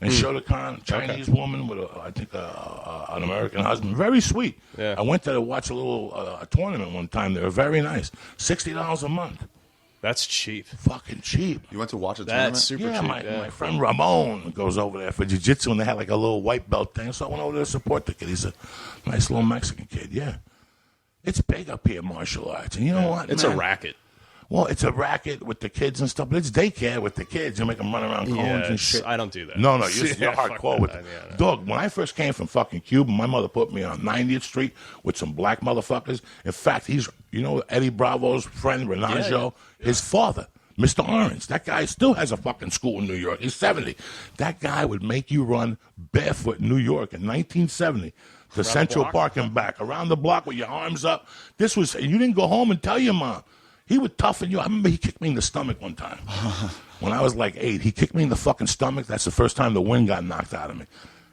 Speaker 3: and Shotokan, Chinese woman with, I think, an American husband. Very sweet.
Speaker 7: Yeah.
Speaker 3: I went there to watch a little a tournament one time. They were very nice. $60 a month.
Speaker 7: That's cheap.
Speaker 3: Fucking cheap.
Speaker 8: You went to watch a tournament?
Speaker 7: That's super
Speaker 3: Yeah,
Speaker 7: cheap.
Speaker 3: my friend Ramon goes over there for jiu-jitsu, and they had like a little white belt thing. So I went over there to support the kid. He's a nice little Mexican kid, yeah. It's big up here, martial arts. And you know what,
Speaker 7: It's
Speaker 3: man?
Speaker 7: a racket.
Speaker 3: Well, it's a racket with the kids and stuff, but it's daycare with the kids. You make them run around cones and
Speaker 7: it's-
Speaker 3: shit.
Speaker 7: I don't do that.
Speaker 3: No, you're
Speaker 7: Yeah, fuck
Speaker 3: hardcore with
Speaker 7: that.
Speaker 3: it.
Speaker 7: Yeah, no.
Speaker 3: Dog, when I first came from fucking Cuba, my mother put me on 90th Street with some black motherfuckers. In fact, Eddie Bravo's friend, Renaggio, his father, Mr. Orange. That guy still has a fucking school in New York. He's 70. That guy would make you run barefoot in New York in 1970 to Central Park and back, around the block with your arms up. And you didn't go home and tell your mom. He would toughen you. I remember he kicked me in the stomach one time. When I was like 8, he kicked me in the fucking stomach. That's the first time the wind got knocked out of me.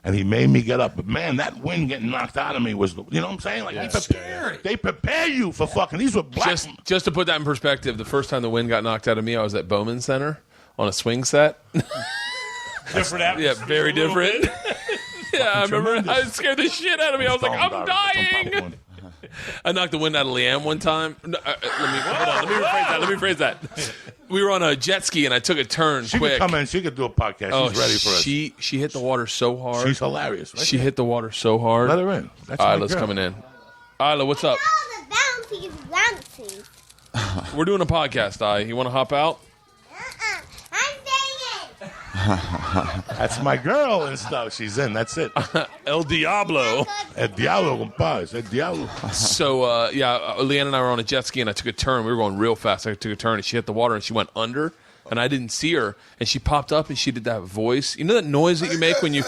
Speaker 3: And he made me get up. But, man, that wind getting knocked out of me was, you know what I'm saying? Like, they prepare you for fucking, these were black.
Speaker 1: Just to put that in perspective, the first time the wind got knocked out of me, I was at Bowman Center on a swing set.
Speaker 4: Different atmosphere.
Speaker 1: Yeah, very
Speaker 4: a little
Speaker 1: different.
Speaker 4: bit.
Speaker 1: Yeah, I remember.
Speaker 3: tremendous.
Speaker 1: It scared the shit out of me. I was like, I'm dying. I knocked the wind out of Leanne one time. Let me rephrase that. We were on a jet ski and I took a turn
Speaker 3: She
Speaker 1: quick.
Speaker 3: could come in. She could do a podcast.
Speaker 1: Oh,
Speaker 3: She's ready for us.
Speaker 1: She hit the water so hard.
Speaker 3: She's hilarious. Right
Speaker 1: She
Speaker 3: there.
Speaker 1: hit the water so hard.
Speaker 3: Let her in. That's my
Speaker 1: Isla's
Speaker 3: girl.
Speaker 1: coming in. Isla, what's up?
Speaker 2: Oh, the bouncy is bouncy.
Speaker 1: We're doing a podcast, You want to hop out?
Speaker 2: I'm dating.
Speaker 3: That's my girl and stuff. She's in. That's it.
Speaker 1: El Diablo.
Speaker 3: El Diablo, compadre. El Diablo.
Speaker 1: So, Leanne and I were on a jet ski, and I took a turn. We were going real fast. I took a turn, and she hit the water, and she went under, and I didn't see her. And she popped up, and she did that voice. You know that noise that you make when you...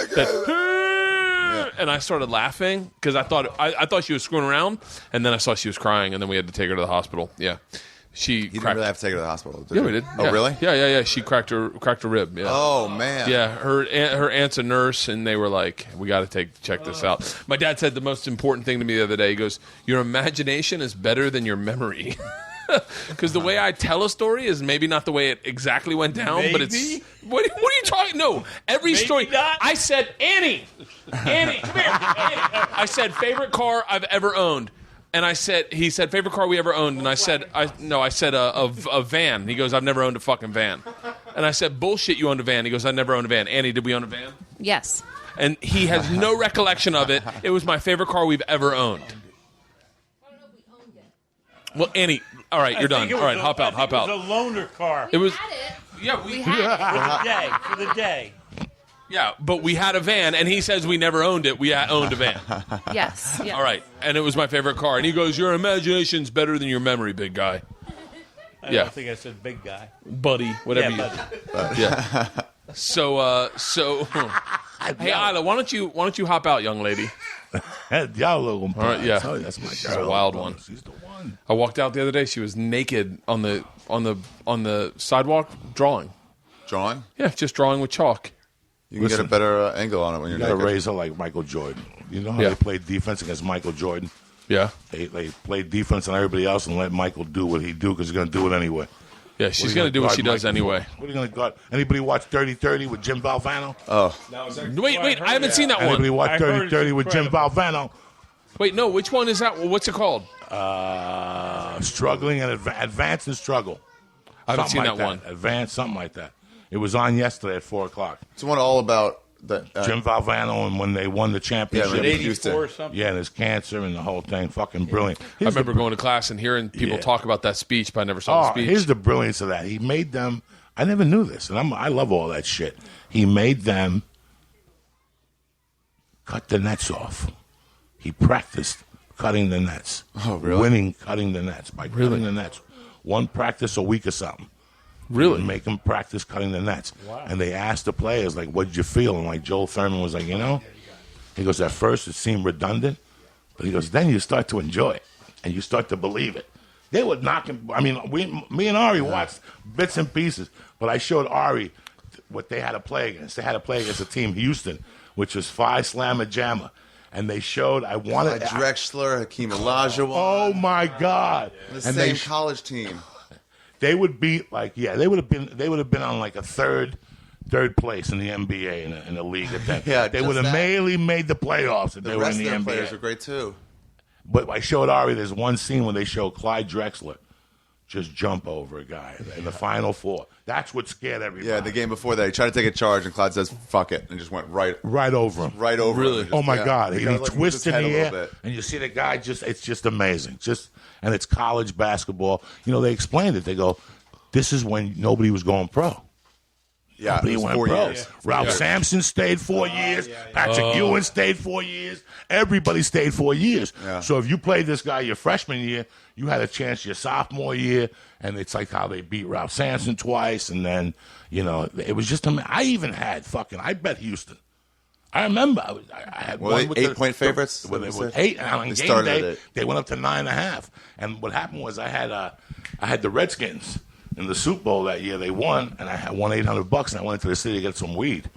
Speaker 1: and I started laughing because I thought she was screwing around, and then I saw she was crying, and then we had to take her to the hospital. Yeah.
Speaker 8: You didn't really have to take her to the hospital, did
Speaker 1: Yeah,
Speaker 8: you?
Speaker 1: we did.
Speaker 8: Oh,
Speaker 1: Yeah.
Speaker 8: really?
Speaker 1: Yeah. She cracked her rib. Yeah.
Speaker 8: Oh, man.
Speaker 1: Yeah, her aunt's a nurse, and they were like, "We got to check this out." My dad said the most important thing to me the other day. He goes, "Your imagination is better than your memory." Because the way I tell a story is maybe not the way it exactly went down, but it's what are you talking? No, every story.
Speaker 4: Not.
Speaker 1: I said Annie, come here, Annie. I said favorite car I've ever owned. And he said, favorite car we ever owned. And I said, a van. He goes, I've never owned a fucking van. And I said, bullshit, you owned a van. He goes, I never owned a van. Annie, did we own a van?
Speaker 9: Yes.
Speaker 1: And he has no recollection of it. It was my favorite car we've ever owned. Well, Annie, all right, you're done. All right, hop out.
Speaker 4: It was a loaner car.
Speaker 1: It was,
Speaker 9: Yeah,
Speaker 1: we
Speaker 9: had
Speaker 4: For the day.
Speaker 1: Yeah, but we had a van, and he says we never owned it. We owned a van.
Speaker 9: it. Yes.
Speaker 1: All right, and it was my favorite car. And he goes, your imagination's better than your memory, big guy.
Speaker 4: I don't think I said big guy.
Speaker 1: Buddy, whatever Yeah. So, hey, Isla, why don't you hop out, young lady?
Speaker 3: Y'all little
Speaker 1: All right, yeah.
Speaker 3: That's my girl.
Speaker 1: She's a wild one.
Speaker 3: She's the one.
Speaker 1: I walked out the other day. She was naked on the sidewalk drawing.
Speaker 8: Drawing?
Speaker 1: Yeah, just drawing with chalk.
Speaker 8: You can get a better angle on it when you're
Speaker 3: You got to
Speaker 8: naked.
Speaker 3: raise her like Michael Jordan. You know how
Speaker 1: Yeah.
Speaker 3: they played defense against Michael Jordan?
Speaker 1: Yeah,
Speaker 3: They played defense on everybody else and let Michael do what he do because he's going to do it anyway.
Speaker 1: yeah. She's gonna do what she does anyway.
Speaker 3: What are you going to guard? Anybody watch 30-30 with Jim Valvano?
Speaker 1: Wait, I haven't seen that
Speaker 3: Anybody
Speaker 1: one.
Speaker 3: watch
Speaker 4: I heard it's
Speaker 3: 30-30 with Jim
Speaker 4: incredible.
Speaker 3: Valvano?
Speaker 1: Wait, no, which one is that? What's it called?
Speaker 3: Struggling and advance and struggle.
Speaker 1: I haven't seen
Speaker 3: Something
Speaker 1: that
Speaker 3: like
Speaker 1: one.
Speaker 3: Advance, something like that. It was on yesterday at 4 o'clock.
Speaker 8: It's one all about the
Speaker 3: Jim Valvano and when they won the championship.
Speaker 8: Yeah,
Speaker 4: In
Speaker 8: when
Speaker 3: Yeah,
Speaker 8: 84
Speaker 4: 84 or something.
Speaker 3: and his cancer and the whole thing. Fucking brilliant.
Speaker 1: I remember going to class and hearing people
Speaker 3: Yeah.
Speaker 1: talk about that speech, but I never saw the speech.
Speaker 3: Here's the brilliance of that. He made them. I never knew this, and I love all that shit. He made them cut the nets off. He practiced cutting the nets.
Speaker 8: Oh, really?
Speaker 3: Winning cutting the nets by cutting the nets. One practice a week or something.
Speaker 1: Really?
Speaker 3: Make them practice cutting the nets. Wow. And they asked the players, like, what did you feel? And, like, Joel Thurman was like, he goes, at first it seemed redundant, but he goes, then you start to enjoy it, and you start to believe it. They would knock him. I mean, me and Ari watched bits and pieces, but I showed Ari what they had to play against. They had to play against a team, Houston, which was Phi Slamma Jamma. And they showed,
Speaker 8: Drexler, Hakeem Olajuwon.
Speaker 3: Oh, my God.
Speaker 8: The
Speaker 3: And
Speaker 8: same college team.
Speaker 3: they would beat, they would have been on like a third place in the NBA in the league at that.
Speaker 8: Yeah,
Speaker 3: they
Speaker 8: just
Speaker 3: would have
Speaker 8: that.
Speaker 3: mainly made the playoffs if they
Speaker 8: The
Speaker 3: were
Speaker 8: rest
Speaker 3: in
Speaker 8: of
Speaker 3: the
Speaker 8: their players
Speaker 3: NBA.
Speaker 8: were great, too.
Speaker 3: But I showed Ari, there's one scene where they show Clyde Drexler just jump over a guy in the Final Four. That's what scared everybody.
Speaker 8: Yeah, the game before that, he tried to take a charge, and Clyde says, fuck it, and just went right
Speaker 3: over him.
Speaker 8: Right over
Speaker 1: Really?
Speaker 8: him.
Speaker 3: Oh, my God.
Speaker 8: He
Speaker 3: He
Speaker 8: kinda, like,
Speaker 3: twists
Speaker 8: moved
Speaker 3: in
Speaker 8: his
Speaker 3: the
Speaker 8: head a
Speaker 3: air,
Speaker 8: little bit.
Speaker 3: and you see the guy it's just amazing. And it's college basketball. You know, they explained it. They go, this is when nobody was going pro.
Speaker 8: Yeah,
Speaker 3: Nobody
Speaker 8: it was
Speaker 3: went
Speaker 8: 4
Speaker 3: pro.
Speaker 8: years.
Speaker 3: Ralph Sampson stayed 4 years. Patrick Ewing stayed 4 years. Everybody stayed 4 years.
Speaker 8: Yeah.
Speaker 3: So if you played this guy your freshman year, you had a chance your sophomore year, and it's like how they beat Ralph Sampson twice, and then, it was just I even had I bet Houston. I remember I had
Speaker 8: Were
Speaker 3: one
Speaker 8: they
Speaker 3: with
Speaker 8: 8-point favorites?
Speaker 3: When they
Speaker 8: Is that
Speaker 3: were
Speaker 8: what you
Speaker 3: 8, and on
Speaker 8: They
Speaker 3: game
Speaker 8: started
Speaker 3: day,
Speaker 8: at 8.
Speaker 3: they went up to 9.5. And what happened was I had the Redskins in the Super Bowl that year. They won, and I had won $800, and I went into the city to get some weed.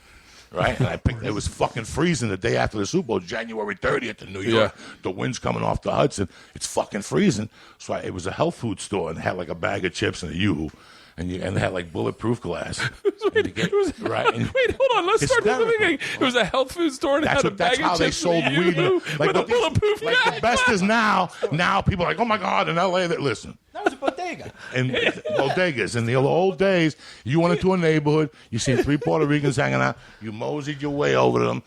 Speaker 3: Right? And I picked. It was fucking freezing the day after the Super Bowl, January 30th in New York.
Speaker 1: Yeah.
Speaker 3: The wind's coming off the Hudson. It's fucking freezing. So it was a health food store, and it had like a bag of chips and a Yoo-hoo. And they had like bulletproof glass.
Speaker 1: Wait, hold on. Let's start from the beginning. It was a health food store and it had a bag
Speaker 3: That's
Speaker 1: of
Speaker 3: how they
Speaker 1: chips
Speaker 3: sold
Speaker 1: and a
Speaker 3: weed.
Speaker 1: Yoo-hoo with a
Speaker 3: these-
Speaker 1: bulletproof
Speaker 3: like the best is now. Now people are like, oh my God, in LA, listen.
Speaker 6: That was a bodega.
Speaker 3: And bodegas. In the old days, you went into a neighborhood, you seen 3 Puerto Ricans hanging out, you moseyed your way over to them.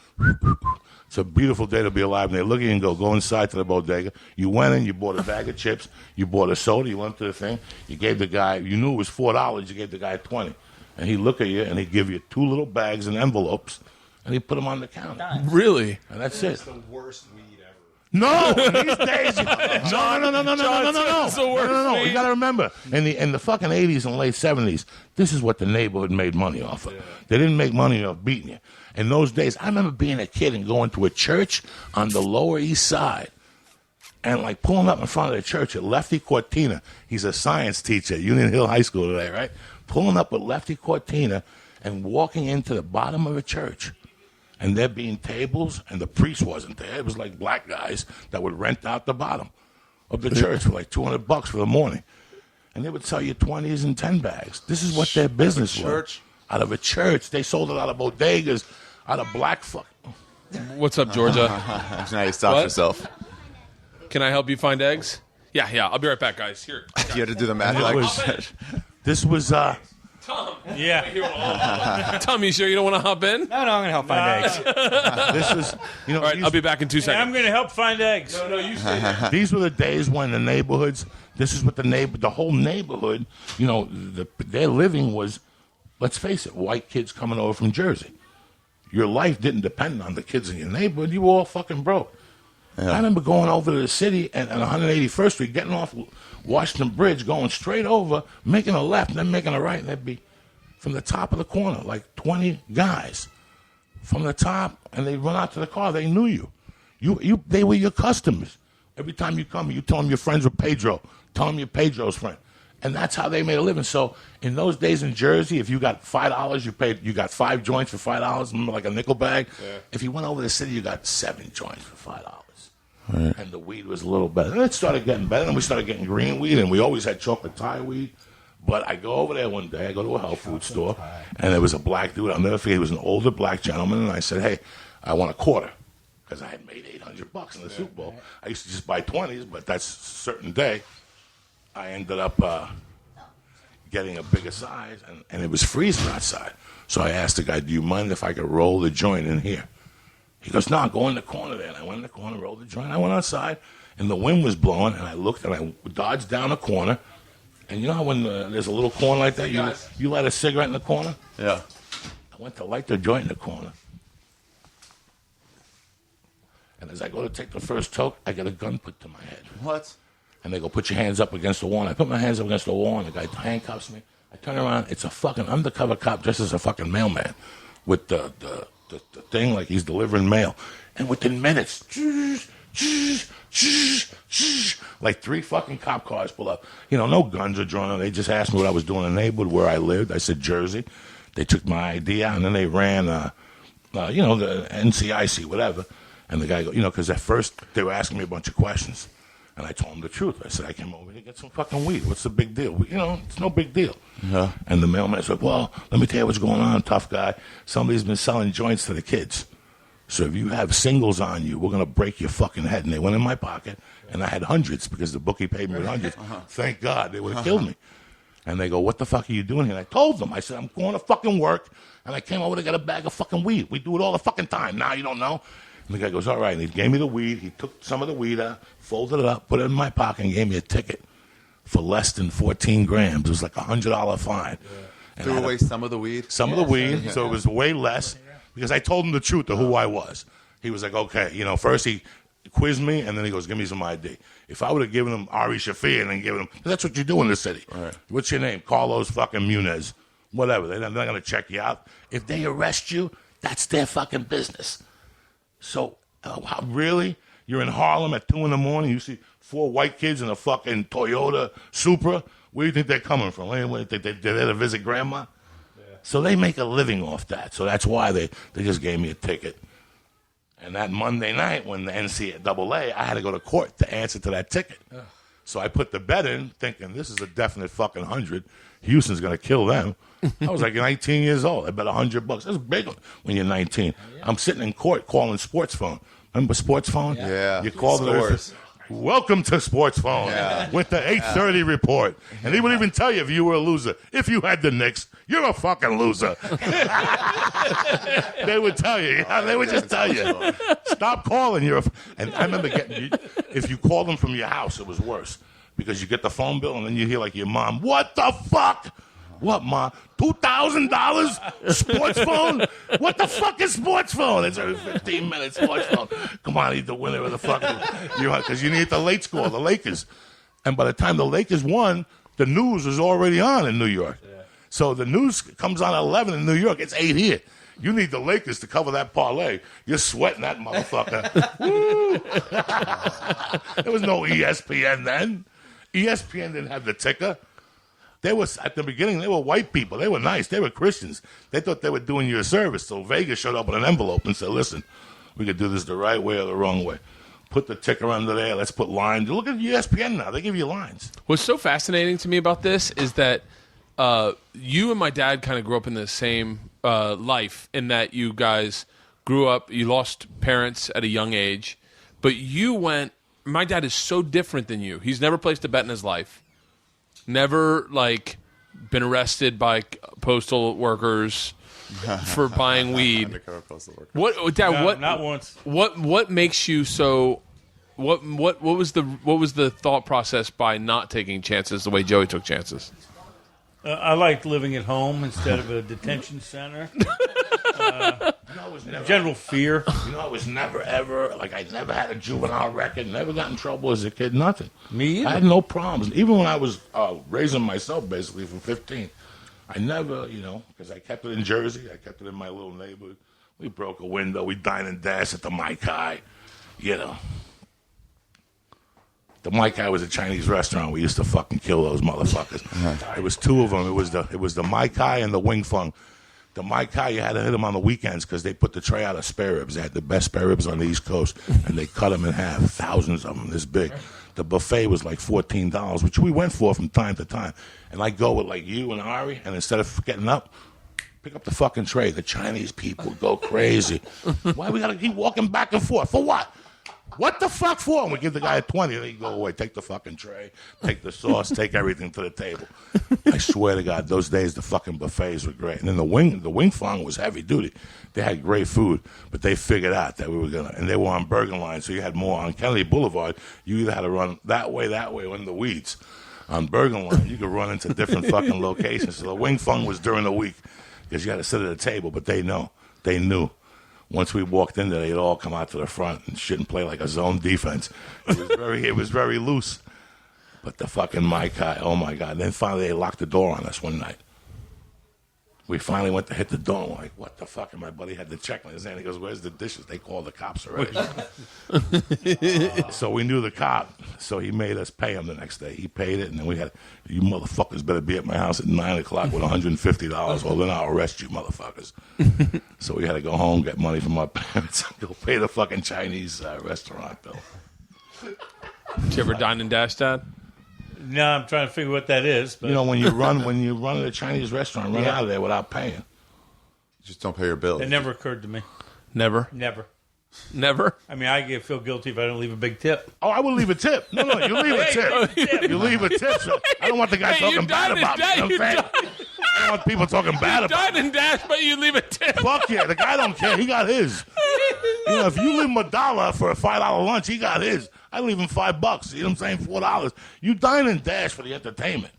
Speaker 3: It's a beautiful day to be alive. And they look at you and go inside to the bodega. You went in, you bought a bag of chips, you bought a soda, you went to the thing, you gave the guy, you knew it was $4, you gave the guy $20. And he'd look at you and he'd give you 2 little bags and envelopes, and he'd put them on the counter.
Speaker 1: Really?
Speaker 3: And that's it.
Speaker 7: the worst weed ever.
Speaker 3: No, these days. No.
Speaker 1: It's the worst
Speaker 3: No.
Speaker 1: weed.
Speaker 3: You got to remember, in the fucking 80s and late 70s, this is what the neighborhood made money off of. They didn't make money off beating you. In those days, I remember being a kid and going to a church on the Lower East Side and like pulling up in front of the church at Lefty Cortina. He's a science teacher at Union Hill High School today, right? Pulling up with Lefty Cortina and walking into the bottom of a church. And there being tables, and the priest wasn't there. It was like black guys that would rent out the bottom of the church for like $200 for the morning. And they would sell you 20s and 10 bags. This is what their business was. Out of a church. They sold it out of bodegas, out of black fuck.
Speaker 1: What's up, Georgia?
Speaker 8: Now you stop yourself.
Speaker 1: Can I help you find eggs? Yeah. I'll be right back, guys. Here.
Speaker 8: You had to do the math.
Speaker 3: This was
Speaker 1: Tom.
Speaker 4: Yeah.
Speaker 1: Tom, you sure you don't want to hop in?
Speaker 6: No, I'm going to help find eggs.
Speaker 3: this was,
Speaker 1: All right, I'll be back in 2
Speaker 4: Hey, I'm
Speaker 1: seconds.
Speaker 4: going to help find eggs.
Speaker 1: No, you stay there.
Speaker 3: These were the days when the neighborhoods. This is what the whole neighborhood. Their living was. Let's face it, white kids coming over from Jersey. Your life didn't depend on the kids in your neighborhood. You were all fucking broke. Yeah. I remember going over to the city and on 181st Street, getting off Washington Bridge, going straight over, making a left, and then making a right, and that'd be from the top of the corner, like 20 guys from the top, and they'd run out to the car. They knew you. They were your customers. Every time you come, you tell them your friends with Pedro. Tell them you're Pedro's friend. And that's how they made a living. So in those days in Jersey, if you got $5, you got 5 joints for $5, remember, like a nickel bag. Yeah. If you went over to the city, you got 7 joints for $5. Right. And the weed was a little better. And it started getting better, and we started getting green weed, and we always had chocolate Thai weed. But I go over there one day, I go to a health food store, and there was a black dude. I'll never forget, he was an older black gentleman, and I said, hey, I want a quarter. Because I had made $800 in the Super Bowl. I used to just buy 20s, but that's a certain day. I ended up getting a bigger size, and it was freezing outside. So I asked the guy, do you mind if I could roll the joint in here? He goes, no, go in the corner there. And I went in the corner, rolled the joint. I went outside, and the wind was blowing, and I looked, and I dodged down the corner. And you know how when there's a little corner like that, you light a cigarette in the corner?
Speaker 8: Yeah.
Speaker 3: I went to light the joint in the corner. And as I go to take the first toke, I get a gun put to my head.
Speaker 8: What?
Speaker 3: And they go, put your hands up against the wall. And I put my hands up against the wall, and the guy handcuffs me. I turn around. It's a fucking undercover cop dressed as a fucking mailman with the thing like he's delivering mail. And within minutes, like 3 fucking cop cars pull up. No guns are drawn on. They just asked me what I was doing in the neighborhood, where I lived. I said Jersey. They took my ID out, and then they ran, the NCIC, whatever. And the guy, because at first they were asking me a bunch of questions. And I told him the truth. I said, I came over here to get some fucking weed. What's the big deal? It's no big deal. Yeah. And the mailman said, well, let me tell you what's going on, tough guy. Somebody's been selling joints to the kids. So if you have singles on you, we're going to break your fucking head. And they went in my pocket, and I had hundreds because the bookie paid me with hundreds. Thank God. They would have killed me. And they go, what the fuck are you doing here? And I told them. I said, I'm going to fucking work, and I came over to get a bag of fucking weed. We do it all the fucking time. Now you don't know. And the guy goes, all right. And he gave me the weed. He took some of the weed out, folded it up, put it in my pocket, and gave me a ticket for less than 14 grams. It was like a $100 fine. Yeah.
Speaker 8: Threw away some of the weed?
Speaker 3: Some of the weed, so it was way less. Because I told him the truth of who I was. He was like, okay. First he quizzed me, and then he goes, give me some ID. If I would have given him Ari Shaffir and then given him, that's what you do in the city. Right. What's your name? Carlos fucking Munez. Whatever. They're not going to check you out. If they arrest you, that's their fucking business. So, really? You're in Harlem at 2 in the morning, you see 4 white kids in a fucking Toyota Supra? Where do you think they're coming from? They're there to visit grandma? Yeah. So they make a living off that. So that's why they just gave me a ticket. And that Monday night when the NCAA, I had to go to court to answer to that ticket. Ugh. So I put the bet in thinking this is a definite fucking 100. Houston's going to kill them. I was like 19 years old. I bet $100. That's big when you're 19. Yeah. I'm sitting in court calling sports phone. Remember sports phone?
Speaker 8: Yeah.
Speaker 3: You call the welcome to sports phone with the 8:30 report. And he would even tell you if you were a loser. If you had the Knicks, you're a fucking loser. They would tell you. They would just tell you. Stop calling. And I remember if you called them from your house, it was worse. Because you get the phone bill and then you hear like your mom, what the fuck? What, Ma? $2,000 sports phone? What the fuck is sports phone? It's every 15 minutes sports phone. Come on, he's the winner of the fucking... Because you need the late score, the Lakers. And by the time the Lakers won, the news was already on in New York. Yeah. So the news comes on at 11 in New York. It's 8 here. You need the Lakers to cover that parlay. You're sweating that motherfucker. Woo! There was no ESPN then. ESPN didn't have the ticker. They was at the beginning. They were white people. They were nice. They were Christians. They thought they were doing you a service. So Vegas showed up with an envelope and said, "Listen, we could do this the right way or the wrong way. Put the ticker under there. Let's put lines." Look at ESPN now. They give you lines.
Speaker 1: What's so fascinating to me about this is that you and my dad kind of grew up in the same life, in that you guys grew up, you lost parents at a young age, but you went, my dad is so different than you. He's never placed a bet in his life. Never, like, been arrested by postal workers for buying weed. What, Dad?
Speaker 4: No,
Speaker 1: what?
Speaker 4: not once.
Speaker 1: What makes you so? What was the thought process by not taking chances the way Joey took chances?
Speaker 4: I liked living at home instead of a detention center. General fear.
Speaker 3: You know, I was never, ever, like, I never had a juvenile record, never got in trouble as a kid, nothing.
Speaker 4: Me either.
Speaker 3: I had no problems. Even when I was raising myself, basically, from 15, I never, you know, because I kept it in Jersey. I kept it in my little neighborhood. We broke a window. We dined and dashed at the Mai Kai, you know. The Mai Kai was a Chinese restaurant. We used to fucking kill those motherfuckers. It was two of them. It was the Mai Kai and the Wing Fung. The Mai Kai, you had to hit them on the weekends because they put the tray out of spare ribs. They had the best spare ribs on the East Coast, and they cut them in half, thousands of them this big. The buffet was like $14, which we went for from time to time. And I go with like you and Ari, and instead of getting up, pick up the fucking tray. The Chinese people go crazy. Why we got to keep walking back and forth? For what? What the fuck for? And we give the guy a 20, and he go away. Take the fucking tray, take the sauce, take everything to the table. I swear to God, those days the fucking buffets were great. And then the wing fong was heavy duty. They had great food, but they figured out that we were gonna, and they were on Bergen Line, so you had more on Kennedy Boulevard. You either had to run that way, or in the weeds. On Bergen Line, you could run into different fucking locations. So the wing fong was during the week because you had to sit at a table, but they knew. Once we walked in there, they'd all come out to the front and shit and play like a zone defense. It was very loose. But the fucking Mai Kai, oh my God. Then finally they locked the door on us one night. We finally went to hit the door. We're like, what the fuck? And my buddy had the check in his hand. He goes, where's the dishes? They called the cops already. So we knew the cop. So he made us pay him the next day. He paid it. And then we had, you motherfuckers better be at my house at 9 o'clock with $150. Well, then I'll arrest you motherfuckers. So we had to go home, get money from my parents, and go pay the fucking Chinese restaurant bill.
Speaker 1: Did you ever dine and dash, Dad?
Speaker 4: No, I'm trying to figure what that is. But
Speaker 3: You know, when you run at a Chinese restaurant, run out of there without paying.
Speaker 8: Just don't pay your bills.
Speaker 4: it never occurred to me.
Speaker 1: Never.
Speaker 4: Never. I mean, I feel guilty if I don't leave a big tip.
Speaker 3: Oh, I will leave a tip. No, you leave a tip. You leave a tip. So I don't want the guy talking bad about me. You know what I'm saying? I don't want people talking bad about me.
Speaker 1: Dine and dash, but you leave a tip.
Speaker 3: Fuck yeah. The guy don't care. He got his. You know, if you leave him $1 for a $5 lunch, he got his. I leave him $5. You know what I'm saying? $4. You dine and dash for the entertainment.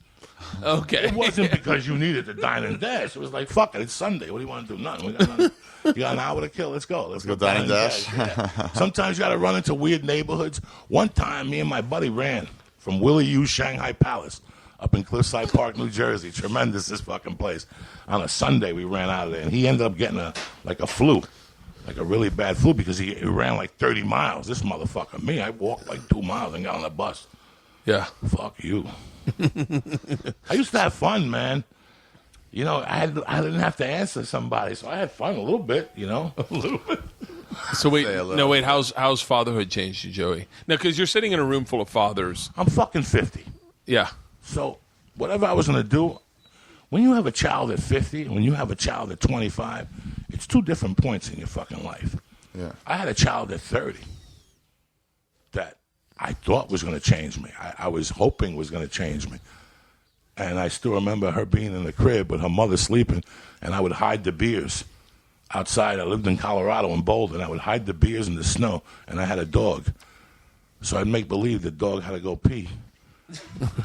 Speaker 1: Okay.
Speaker 3: It wasn't because you needed to dine and dash. It was like, fuck it, it's Sunday. What do you want to do? Nothing. We got nothing. You got an hour to kill. Let's go. Let's go
Speaker 8: dine and dash.
Speaker 3: Yeah. Sometimes you got to run into weird neighborhoods. One time, me and my buddy ran from Willie Yu's Shanghai Palace up in Cliffside Park, New Jersey. Tremendous, this fucking place. On a Sunday, we ran out of there, and he ended up getting a flu. Like a really bad flu because he ran like 30 miles. This motherfucker, me, I walked like 2 miles and got on the bus.
Speaker 1: Yeah.
Speaker 3: Fuck you. I used to have fun, man. You know, I didn't have to answer somebody, so I had fun a little bit, you know? A little bit.
Speaker 1: So wait, how's fatherhood changed you, Joey? Now, because you're sitting in a room full of fathers.
Speaker 3: I'm fucking 50.
Speaker 1: Yeah.
Speaker 3: So whatever I was going to do, when you have a child at 50, when you have a child at 25, it's two different points in your fucking life.
Speaker 8: Yeah.
Speaker 3: I had a child at 30 that I thought was going to change me. I was hoping was going to change me. And I still remember her being in the crib with her mother sleeping, and I would hide the beers outside. I lived in Colorado in Boulder, and I would hide the beers in the snow, and I had a dog. So I'd make believe the dog had to go pee.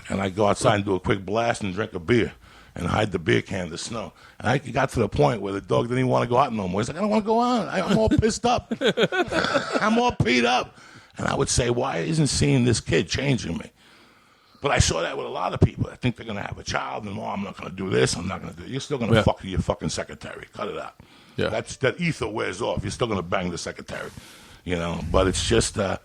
Speaker 3: And I'd go outside and do a quick blast and drink a beer and hide the beer can in the snow. And I got to the point where the dog didn't even want to go out no more. He's like, I don't want to go out. I'm all pissed up. I'm all peed up. And I would say, why isn't seeing this kid changing me? But I saw that with a lot of people. I think they're going to have a child, and, I'm not going to do this. I'm not going to do it. You're still going to fuck your fucking secretary. Cut it out.
Speaker 1: Yeah.
Speaker 3: That ether wears off. You're still going to bang the secretary, you know. But it's just at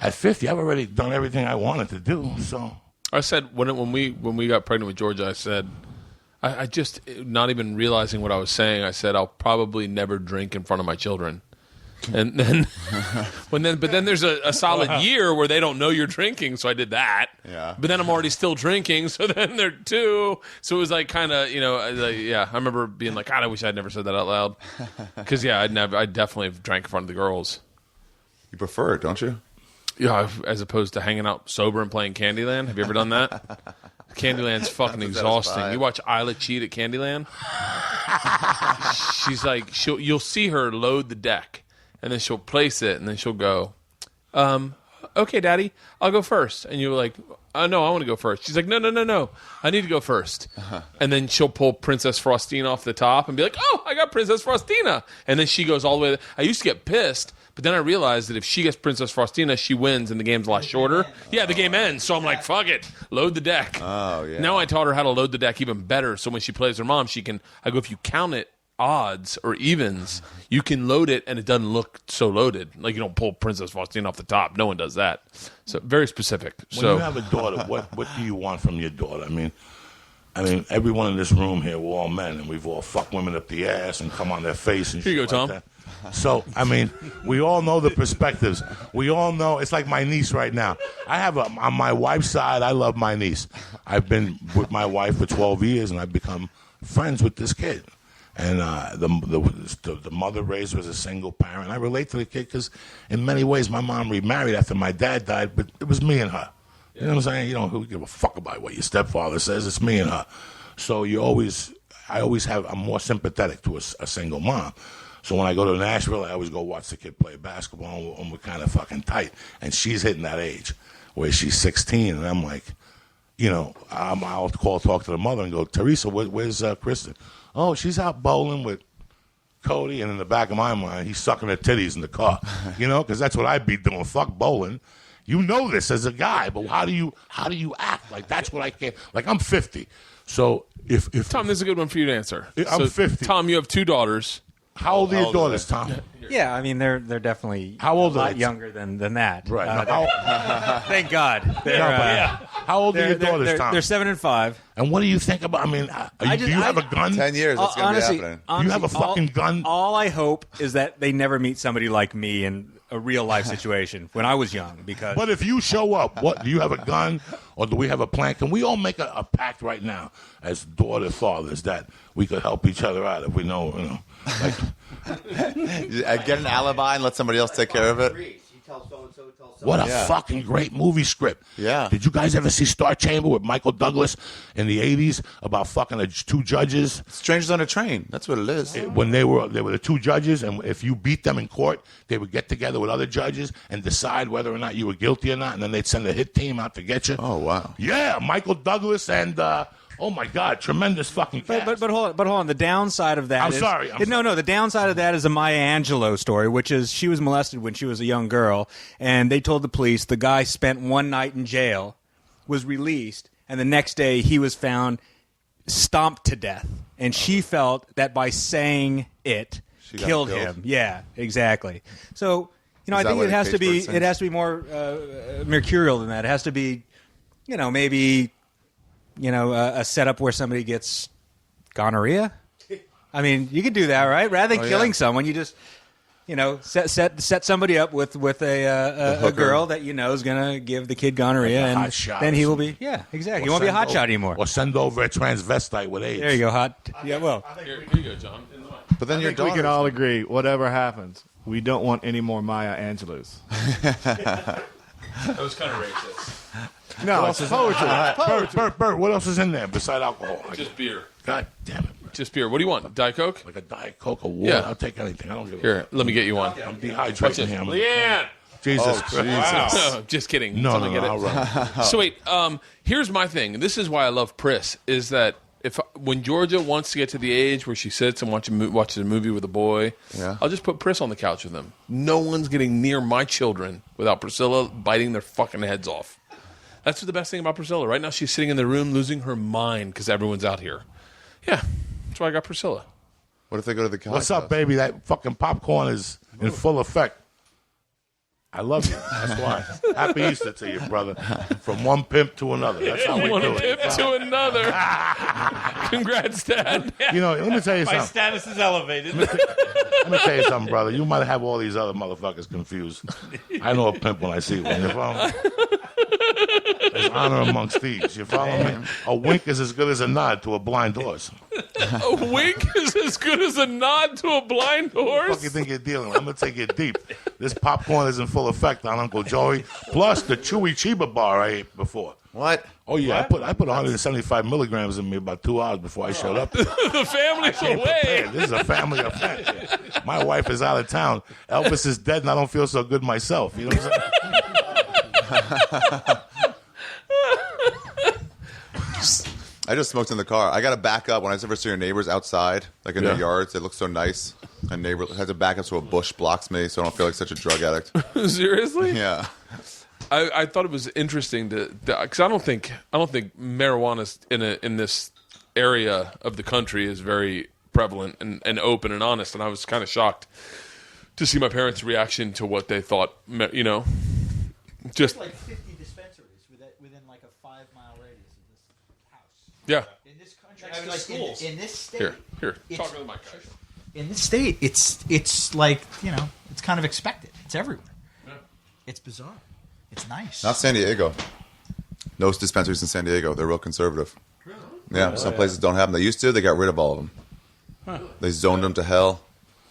Speaker 3: 50, I've already done everything I wanted to do. So
Speaker 1: I said when we got pregnant with Georgia, I said I just, not even realizing what I was saying, I said I'll probably never drink in front of my children. And then, but then there's a solid year where they don't know you're drinking, so I did that.
Speaker 8: Yeah.
Speaker 1: But then I'm already still drinking, so then they're two. So it was like kind of, I remember being like, God, I wish I'd never said that out loud. Because I definitely have drank in front of the girls.
Speaker 8: You prefer it, don't you?
Speaker 1: Yeah, as opposed to hanging out sober and playing Candyland. Have you ever done that? Candyland's fucking exhausting. You watch Isla cheat at Candyland. She's like, you'll see her load the deck. And then she'll place it, and then she'll go, okay, Daddy, I'll go first. And you're like, no, I want to go first. She's like, no, I need to go first. And then she'll pull Princess Frostina off the top and be like, oh, I got Princess Frostina. And then she goes all the way. I used to get pissed, but then I realized that if she gets Princess Frostina, she wins, and the game's a lot shorter. Yeah, the game ends. So I'm like, fuck it, load the deck.
Speaker 8: Oh, yeah.
Speaker 1: Now I taught her how to load the deck even better, so when she plays her mom, I go, if you count it, odds or evens, you can load it and it doesn't look so loaded. Like you don't pull Princess Faustina off the top. No one does that. So very specific.
Speaker 3: When you have a daughter, what do you want from your daughter? I mean, everyone in this room here, we're all men, and we've all fucked women up the ass and come on their face and
Speaker 1: Here you
Speaker 3: shit
Speaker 1: go,
Speaker 3: like
Speaker 1: Tom.
Speaker 3: that. So, we all know the perspectives. We all know. It's like my niece right now. On my wife's side, I love my niece. I've been with my wife for 12 years, and I've become friends with this kid. And the mother raised her as a single parent. I relate to the kid because in many ways my mom remarried after my dad died, but it was me and her. You know what I'm saying? You know, who give a fuck about what your stepfather says? It's me and her. So I'm more sympathetic to a single mom. So when I go to Nashville, I always go watch the kid play basketball, and we're kind of fucking tight. And she's hitting that age where she's 16, and I'm like, I'll talk to the mother and go, Teresa, where's Kristen? Oh, she's out bowling with Cody, and in the back of my mind, he's sucking her titties in the car, because that's what I'd be doing. Fuck bowling. You know this as a guy, but how do you act? Like that's what I can't. Like I'm 50, so if
Speaker 1: Tom, this is a good one for you to answer.
Speaker 3: I'm 50.
Speaker 1: Tom, you have two daughters.
Speaker 3: How old are your daughters, Tom?
Speaker 10: Yeah, they're definitely
Speaker 3: how old
Speaker 10: a lot younger than that.
Speaker 3: Right.
Speaker 10: Thank God.
Speaker 3: How old are your daughters, Tom?
Speaker 10: They're 7 and 5.
Speaker 3: And what do you think about? Do you have a gun?
Speaker 8: 10 years. That's going to be happening.
Speaker 3: Do you have a fucking gun?
Speaker 10: All I hope is that they never meet somebody like me in a real life situation when I was young. Because.
Speaker 3: But if you show up, do you have a gun, or do we have a plan? Can we all make a pact right now as daughter fathers that we could help each other out if we know, like.
Speaker 8: Get an alibi and let somebody else take care of it.
Speaker 3: What a fucking great movie script.
Speaker 8: Yeah.
Speaker 3: Did you guys ever see Star Chamber with Michael Douglas in the 80s about fucking two judges?
Speaker 8: Strangers on a Train. That's what it is.
Speaker 3: When they were the two judges, and if you beat them in court, they would get together with other judges and decide whether or not you were guilty or not, and then they'd send a hit team out to get you.
Speaker 8: Oh, wow.
Speaker 3: Yeah, Michael Douglas and... oh my God! Tremendous fucking cast.
Speaker 10: But hold on. The downside of that
Speaker 3: I'm
Speaker 10: is...
Speaker 3: sorry.
Speaker 10: No. The downside of that is a Maya Angelou story, which is she was molested when she was a young girl, and they told the police the guy spent one night in jail, was released, and the next day he was found stomped to death. And she felt that by saying it killed him. Yeah, exactly. So I think it has to be more mercurial than that. It has to be, maybe. A setup where somebody gets gonorrhea. You could do that, right? Rather than killing someone, you just, set somebody up with a girl that is going to give the kid gonorrhea,
Speaker 3: like
Speaker 10: and then he will be, exactly. He won't be a hot shot anymore.
Speaker 3: Or send over a transvestite with AIDS.
Speaker 10: There you go, hot. Yeah, well.
Speaker 1: Here you go, John. In the mic.
Speaker 8: But then
Speaker 11: I think we can all agree, whatever happens, we don't want any more Maya Angelous.
Speaker 1: That was kind of racist.
Speaker 11: No, it's poetry.
Speaker 3: Bert, what else is in there besides alcohol?
Speaker 1: Just beer.
Speaker 3: God damn it, Bert.
Speaker 1: Just beer. What do you want? Diet Coke?
Speaker 3: Like a Diet Coke or water.
Speaker 1: Yeah.
Speaker 3: I'll take anything. I don't give a
Speaker 1: Here, let me get you one.
Speaker 3: I'm dehydrated here.
Speaker 1: Leanne!
Speaker 3: Jesus Christ.
Speaker 1: Wow. Just kidding.
Speaker 3: No,
Speaker 1: Someone get it.
Speaker 3: I'll run.
Speaker 1: So wait, here's my thing. This is why I love Pris, is that when Georgia wants to get to the age where she sits and watches a movie with a boy, I'll just put Pris on the couch with him. No one's getting near my children without Priscilla biting their fucking heads off. That's the best thing about Priscilla. Right now she's sitting in the room losing her mind because everyone's out here. Yeah, that's why I got Priscilla.
Speaker 8: What if they go to the Kelly
Speaker 3: What's up,
Speaker 8: house?
Speaker 3: baby? That fucking popcorn is in full effect. I love you. That's why. Happy Easter to you, brother. From one pimp to another. That's how we
Speaker 1: One
Speaker 3: do
Speaker 1: pimp
Speaker 3: it.
Speaker 1: to another. Congrats, Dad.
Speaker 3: You know, let me tell you
Speaker 4: My
Speaker 3: something.
Speaker 4: status is elevated.
Speaker 3: Let me tell you something, brother. You might have all these other motherfuckers confused. I know a pimp when I see one. You follow me? There's honor amongst thieves. You follow me? A wink is as good as a nod to a blind horse.
Speaker 1: A wink is as good as a nod to a blind
Speaker 3: What the fuck
Speaker 1: horse.
Speaker 3: you think you're dealing with? I'm going to take it deep. This popcorn is in full effect on Uncle Joey. Plus the Chewy Chiba bar I ate before.
Speaker 8: What?
Speaker 3: Oh, yeah. I put 175 milligrams in me about 2 hours before I showed up.
Speaker 1: The family's away.
Speaker 3: Prepared. This is a family affair. My wife is out of town. Elvis is dead, and I don't feel so good myself. You know what I'm saying?
Speaker 8: I just smoked in the car. I got to back up when I ever see your neighbors outside, like in their yards. They look so nice. My neighbor has to back up so a bush blocks me, so I don't feel like such a drug addict.
Speaker 1: Seriously?
Speaker 8: Yeah.
Speaker 1: I thought it was interesting because I don't think marijuana in this area of the country is very prevalent and open and honest. And I was kind of shocked to see my parents' reaction to what they thought. You know, just
Speaker 6: like 50 dispensaries within like a 5-mile radius of this house.
Speaker 1: yeah.
Speaker 6: In this country, I mean, like in this state.
Speaker 1: Here,
Speaker 6: it's-
Speaker 1: talk to the mic, guys.
Speaker 6: In this state, it's like, you know, it's kind of expected. It's everywhere.
Speaker 1: Yeah.
Speaker 6: It's bizarre. It's nice.
Speaker 8: Not San Diego. No dispensaries in San Diego. They're real conservative. Really? Yeah, some places don't have them. They used to. They got rid of all of them. Huh. They zoned them to hell.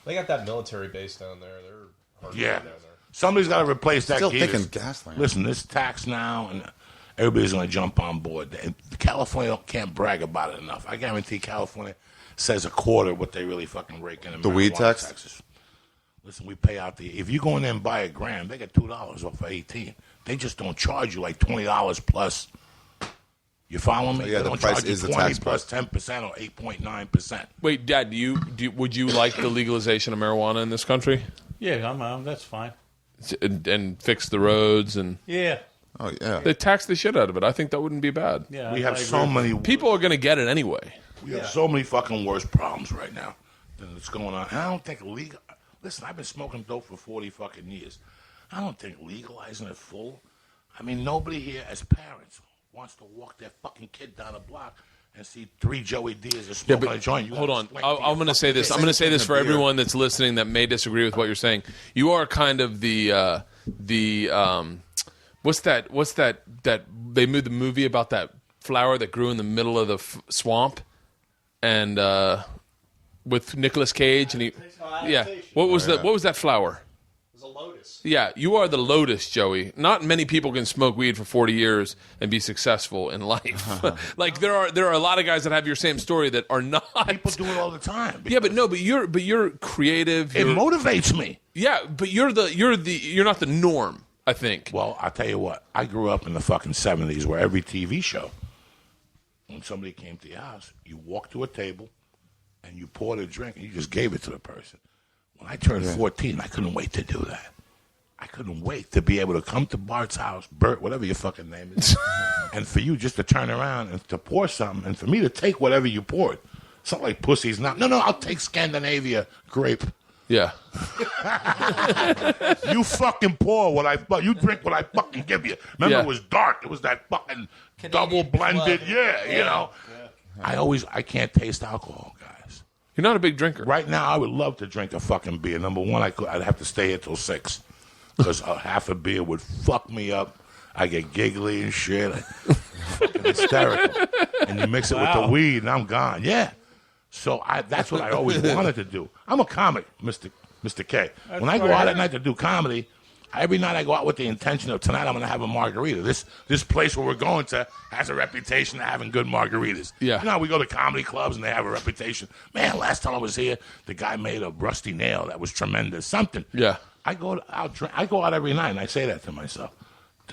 Speaker 7: They got that military base down there. They're hard
Speaker 3: Yeah.
Speaker 7: down there.
Speaker 3: Somebody's got to replace that
Speaker 8: Still
Speaker 3: gear.
Speaker 8: thinking Gasland.
Speaker 3: Listen, this tax now, and everybody's going to jump on board. And California can't brag about it enough. I guarantee California says a quarter what they really fucking rake in
Speaker 8: The weed
Speaker 3: marijuana
Speaker 8: tax?
Speaker 3: taxes. Listen, we pay out if you go in there and buy a gram, they get $2 off of 18. They just don't charge you like $20 plus. You follow me?
Speaker 8: Yeah,
Speaker 3: they
Speaker 8: the
Speaker 3: don't
Speaker 8: price
Speaker 3: charge you
Speaker 8: is the
Speaker 3: 20
Speaker 8: tax
Speaker 3: plus 10% or 8.9%.
Speaker 1: Wait, Dad, would you like the legalization of marijuana in this country
Speaker 4: Yeah, that's fine.
Speaker 1: and fix the roads and
Speaker 4: Yeah.
Speaker 8: Oh, yeah.
Speaker 1: they tax the shit out of it? I think that wouldn't be bad.
Speaker 4: Yeah,
Speaker 3: We have
Speaker 4: I
Speaker 3: so
Speaker 4: agree.
Speaker 3: many
Speaker 1: People are going to get it anyway.
Speaker 3: We have so many fucking worse problems right now than what's going on. And I don't think legal. Listen, I've been smoking dope for 40 fucking years. I don't think legalizing it full. I mean, nobody here as parents wants to walk their fucking kid down the block and see 3 Joey Diaz
Speaker 1: Yeah,
Speaker 3: smoking
Speaker 1: but
Speaker 3: a joint. You
Speaker 1: hold
Speaker 3: wanna
Speaker 1: on.
Speaker 3: explain to your
Speaker 1: I'm going to say
Speaker 3: fucking
Speaker 1: this.
Speaker 3: kid.
Speaker 1: I'm going to say this for
Speaker 8: beer.
Speaker 1: everyone that's listening that may disagree with what you're saying. You are kind of the what's that they made the movie about that flower that grew in the middle of the swamp and with Nicolas Cage and he what was that flower?
Speaker 7: It was a lotus.
Speaker 1: Yeah, you are the lotus, Joey. Not many people can smoke weed for 40 years and be successful in life. Like there are a lot of guys that have your same story that are not.
Speaker 3: People do it all the time.
Speaker 1: Yeah, but you're creative.
Speaker 3: It
Speaker 1: You're,
Speaker 3: motivates me.
Speaker 1: yeah, but you're not the norm. I think.
Speaker 3: Well, I'll tell you what. I grew up in the fucking 70s where every TV show, when somebody came to your house, you walked to a table and you poured a drink and you just gave it to the person. When I turned 14, I couldn't wait to do that. I couldn't wait to be able to come to Bart's house, Bert, whatever your fucking name is, and for you just to turn around and to pour something and for me to take whatever you poured. It's not like pussy's not. No, I'll take Scandinavia grape.
Speaker 1: Yeah.
Speaker 3: You fucking pour what you drink what I fucking give you. Remember,
Speaker 1: Yeah.
Speaker 3: it was dark. It was that fucking double blended. You know. I can't taste alcohol, guys.
Speaker 1: You're not a big drinker.
Speaker 3: Right now, I would love to drink a fucking beer. Number one, I'd have to stay here till 6 because half a beer would fuck me up. I get giggly and shit. Fucking hysterical. And you mix it with the weed, and I'm gone. Yeah. So that's what I always wanted to do. I'm a comic, Mr. K. When I go out at night to do comedy, every night I go out with the intention of tonight I'm going to have a margarita. This place where we're going to has a reputation of having good margaritas.
Speaker 1: Yeah.
Speaker 3: You know, we go to comedy clubs and they have a reputation. Man, last time I was here, the guy made a rusty nail that was tremendous. Something.
Speaker 1: Yeah.
Speaker 3: I go out every night and I say that to myself.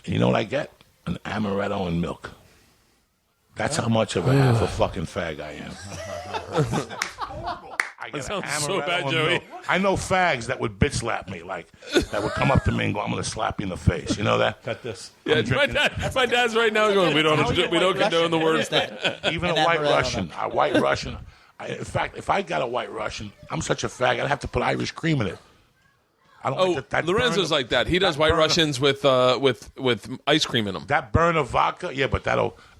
Speaker 3: You know what I get? An amaretto and milk. That's how much of a half a fucking fag I am. I get
Speaker 1: That sounds
Speaker 3: an
Speaker 1: so
Speaker 3: amaretto
Speaker 1: bad,
Speaker 3: and
Speaker 1: Joey.
Speaker 3: milk. I know fags that would bitch slap me, like that would come up to me and go, "I'm going to slap you in the face." You know that?
Speaker 4: Cut this.
Speaker 1: Yeah,
Speaker 3: I'm drinking-
Speaker 1: my dad's right now going. We don't condone the words.
Speaker 3: Even a white Russian, In fact, if I got a White Russian, I'm such a fag, I'd have to put Irish cream in it. I don't like that
Speaker 1: Lorenzo's like that. He does White Russians with ice cream in them.
Speaker 3: That burn of vodka, yeah, but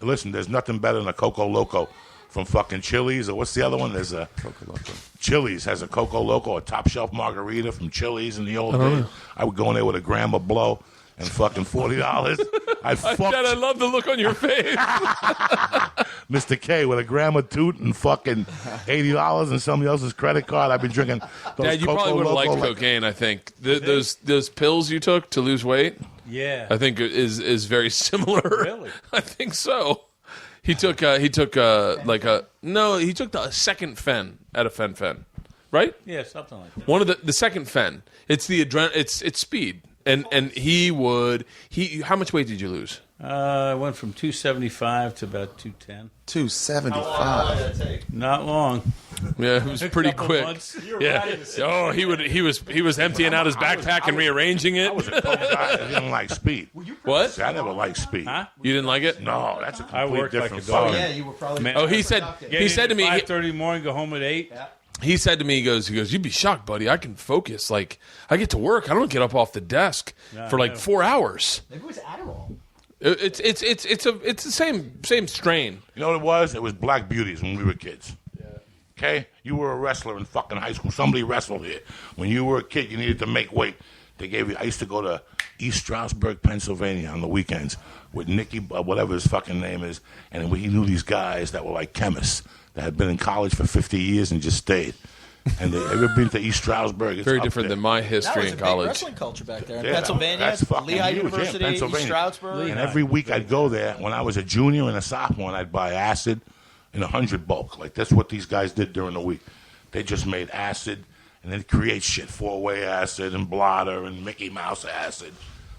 Speaker 3: listen, there's nothing better than a Coco Loco from fucking Chili's, or what's the other one? There's a Coco Loco. Chili's has a Coco Loco, a top shelf margarita from Chili's in the old days. I would go in there with a gram of blow and fucking $40.
Speaker 1: I love the look on your face.
Speaker 3: Mr. K with a gram of toot and fucking $80 and somebody else's credit card. I've been drinking those
Speaker 1: Dad, you
Speaker 3: Coco
Speaker 1: probably would have
Speaker 3: Loco
Speaker 1: liked cocaine, I think. Those pills you took to lose weight,
Speaker 4: Yeah.
Speaker 1: I think is very similar.
Speaker 4: Really?
Speaker 1: I think so. He took the second fen out of fen, right?
Speaker 4: Yeah, something like that.
Speaker 1: One of the second fen. It's the it's speed. And how much weight did you lose?
Speaker 4: I went from 275 to about 210.
Speaker 5: 275.
Speaker 4: Not long.
Speaker 1: Yeah, it was pretty
Speaker 4: Couple
Speaker 1: quick.
Speaker 4: months.
Speaker 1: Yeah. Oh, he was emptying out his backpack and rearranging it.
Speaker 3: I was a coke guy. I didn't like speed.
Speaker 1: What?
Speaker 3: I never liked speed.
Speaker 4: Huh?
Speaker 1: You didn't like it?
Speaker 3: No, that's a
Speaker 4: I
Speaker 3: complete
Speaker 4: worked like
Speaker 3: different
Speaker 4: a dog.
Speaker 3: fucking-
Speaker 6: Yeah, you were probably.
Speaker 4: Man,
Speaker 1: Oh, he said to me
Speaker 4: 5:30 in the morning, go home at 8.
Speaker 6: Yeah.
Speaker 1: he said to me he goes you'd be shocked, buddy. I can focus. Like I get to work. I don't get up off the desk for like 4 hours.
Speaker 6: Maybe it was Adderall.
Speaker 1: It's the same strain.
Speaker 3: You know what it was? It was Black Beauties when we were kids. Okay? You were a wrestler in fucking high school. Somebody wrestled here. When you were a kid, you needed to make weight. They gave you. I used to go to East Stroudsburg, Pennsylvania on the weekends with Nicky, whatever his fucking name is, and he knew these guys that were like chemists that had been in college for 50 years and just stayed. And they ever been to East Stroudsburg? It's
Speaker 1: Very
Speaker 3: up
Speaker 1: different
Speaker 3: there.
Speaker 1: than my
Speaker 6: That
Speaker 1: history
Speaker 6: was
Speaker 1: in
Speaker 6: a
Speaker 1: college.
Speaker 6: big wrestling culture back there in
Speaker 3: Yeah,
Speaker 6: Pennsylvania.
Speaker 3: that's fucking
Speaker 6: Lehigh
Speaker 3: huge.
Speaker 6: University,
Speaker 3: Yeah,
Speaker 6: East
Speaker 3: Pennsylvania.
Speaker 6: Stroudsburg.
Speaker 3: And every week I'd go there. When I was a junior and a sophomore, and I'd buy acid in 100 bulk. Like, that's what these guys did during the week. They just made acid, and then create shit, four-way acid and blotter and Mickey Mouse acid.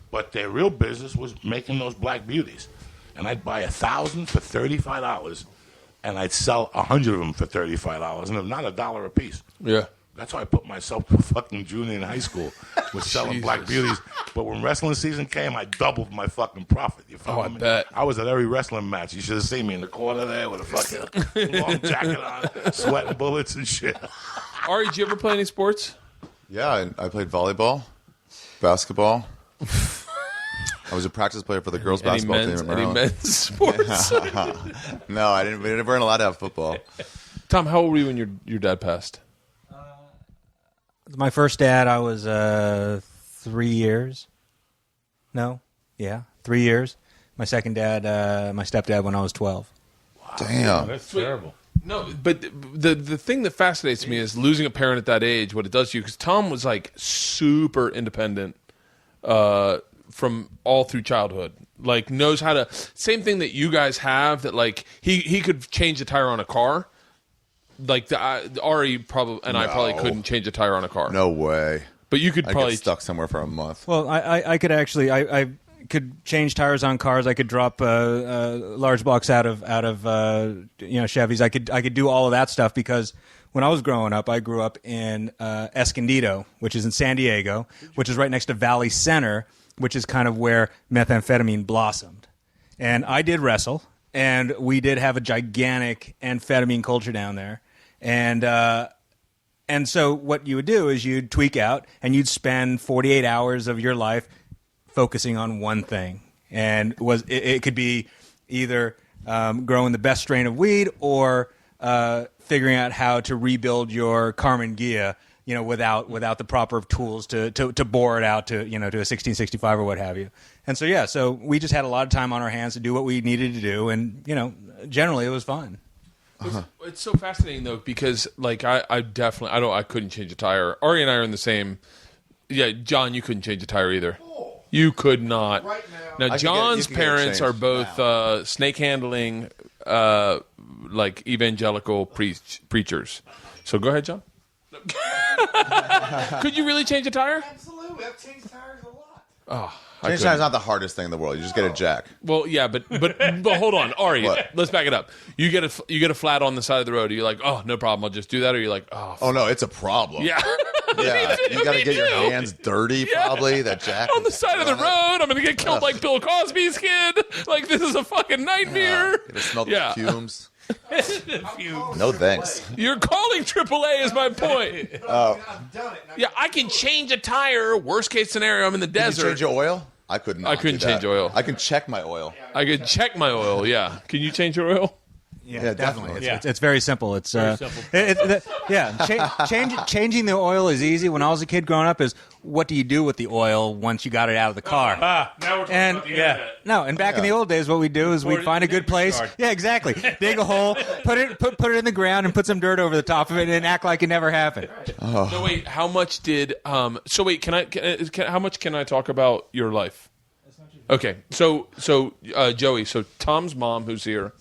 Speaker 3: But their real business was making those Black Beauties. And I'd buy 1,000 for $35, and I'd sell 100 of them for $35, and not $1 a piece.
Speaker 1: Yeah.
Speaker 3: That's how I put myself to fucking junior in high school, was selling Black Beauties. But when wrestling season came, I doubled my fucking profit. You follow me?
Speaker 1: bet.
Speaker 3: I was at every wrestling match. You should have seen me in the corner there with a fucking long jacket on, sweating bullets and shit.
Speaker 1: Ari, did you ever play any sports?
Speaker 8: Yeah, I played volleyball, basketball. I was a practice player for the girls' basketball team in
Speaker 1: Any
Speaker 8: Maryland.
Speaker 1: men's sports?
Speaker 8: No, I didn't. We weren't allowed to have football.
Speaker 1: Tom, how old were you when your dad passed?
Speaker 10: My first dad, I was 3 years. No, yeah, 3 years. My second dad, my stepdad, when I was 12.
Speaker 8: Damn.
Speaker 4: That's terrible.
Speaker 1: No, but the thing that fascinates me is losing a parent at that age, what it does to you. Because Tom was like super independent from all through childhood. Like knows how to. Same thing that you guys have. That like he could change the tire on a car. Like Ari probably and I probably couldn't change a tire on a car.
Speaker 8: No way.
Speaker 1: But you could
Speaker 8: I'd
Speaker 1: probably
Speaker 8: get stuck somewhere for a month.
Speaker 10: Well, I could actually I could change tires on cars. I could drop large blocks out of Chevys. I could do all of that stuff because when I was growing up, I grew up in Escondido, which is in San Diego, which is right next to Valley Center, which is kind of where methamphetamine blossomed. And I did wrestle, and we did have a gigantic amphetamine culture down there. And so what you would do is you'd tweak out, and you'd spend 48 hours of your life focusing on one thing. And it could be either growing the best strain of weed or figuring out how to rebuild your Carmen Ghia, without the proper tools to bore it out to a 1665 or what have you. And so so we just had a lot of time on our hands to do what we needed to do, and generally it was fun.
Speaker 1: It's so fascinating though because like I couldn't change a tire. Ari and I are in the same. Yeah, John, you couldn't change a tire either. You could not.
Speaker 5: Right
Speaker 1: now
Speaker 8: you
Speaker 1: John's
Speaker 8: can get it
Speaker 1: parents are
Speaker 8: changed
Speaker 1: both snake handling, like evangelical preachers. So go ahead, John. Could you really change a tire?
Speaker 5: Absolutely. I've changed tires a lot.
Speaker 1: Oh,
Speaker 8: Change tire is not the hardest thing in the world. You just get a jack.
Speaker 1: Well, yeah, but hold on, Ari.
Speaker 8: What?
Speaker 1: Let's back it up. You get a flat on the side of the road. Are you like, oh, no problem, I'll just do that? Or you're like,
Speaker 8: Oh no, it's a problem.
Speaker 1: yeah,
Speaker 8: Yeah, you got to get your
Speaker 1: too.
Speaker 8: hands dirty. Probably that jack
Speaker 1: on the side of the road. I'm gonna get killed like Bill Cosby's kid. Like this is a fucking nightmare.
Speaker 8: Get to smell the fumes. No thanks.
Speaker 1: You're calling AAA is my point.
Speaker 8: Oh.
Speaker 1: Yeah, I can change a tire. Worst case scenario, I'm in the
Speaker 8: Can you
Speaker 1: desert.
Speaker 8: change your oil? I couldn't.
Speaker 1: I couldn't change oil.
Speaker 8: I can check my oil.
Speaker 1: I could check my oil. Yeah. Can you change your oil?
Speaker 10: Yeah, definitely.
Speaker 4: Yeah.
Speaker 10: It's very simple. It's
Speaker 4: Very simple.
Speaker 10: Changing the oil is easy. When I was a kid growing up, is what do you do with the oil once you got it out of the car?
Speaker 1: Now we're talking about the internet.
Speaker 10: No, and back in the old days, what we do is
Speaker 1: Pour it
Speaker 10: we'd find a
Speaker 1: in the
Speaker 10: good place.
Speaker 1: yard.
Speaker 10: Yeah, exactly. Dig a hole, put it in the ground, and put some dirt over the top of it, and act like it never happened.
Speaker 1: So wait, how much did? So wait, how much can I talk about your life? Okay, so Joey, so Tom's mom, who's here,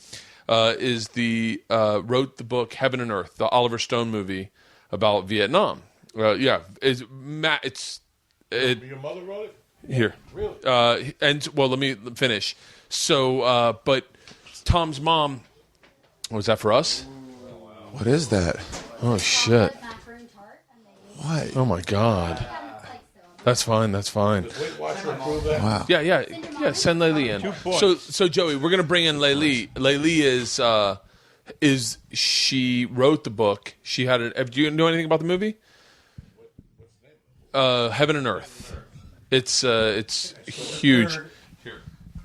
Speaker 1: wrote the book Heaven and Earth, the Oliver Stone movie about Vietnam. Your
Speaker 3: mother wrote it?
Speaker 1: Here.
Speaker 3: Really?
Speaker 1: And well, let me finish. So, but Tom's mom, was that for us?
Speaker 8: What is that?
Speaker 1: Oh shit!
Speaker 8: What?
Speaker 1: Oh my god! That's fine. That's fine.
Speaker 8: Wow.
Speaker 1: Yeah. Send Laylee in. So Joey, we're gonna bring in Laylee. Laylee is she wrote the book. She had it. Do you know anything about the movie? Heaven and Earth. It's huge.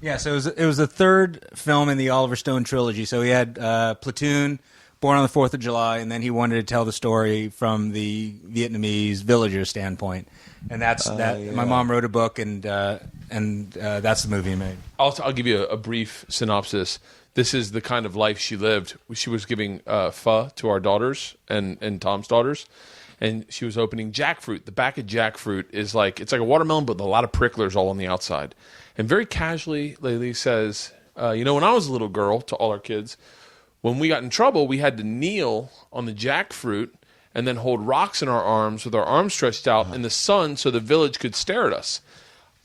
Speaker 10: Yeah, so it was the third film in the Oliver Stone trilogy. So he had Platoon, Born on the 4th of July, and then he wanted to tell the story from the Vietnamese villager standpoint. And that's that.
Speaker 8: Yeah.
Speaker 10: My mom wrote a book, and that's the movie he made.
Speaker 1: I'll give you a brief synopsis. This is the kind of life she lived. She was giving pho to our daughters and Tom's daughters, and she was opening jackfruit. The back of jackfruit is it's like a watermelon, but with a lot of pricklers all on the outside. And very casually, Laylee says, when I was a little girl, to all our kids, when we got in trouble, we had to kneel on the jackfruit and then hold rocks in our arms with our arms stretched out in the sun so the village could stare at us.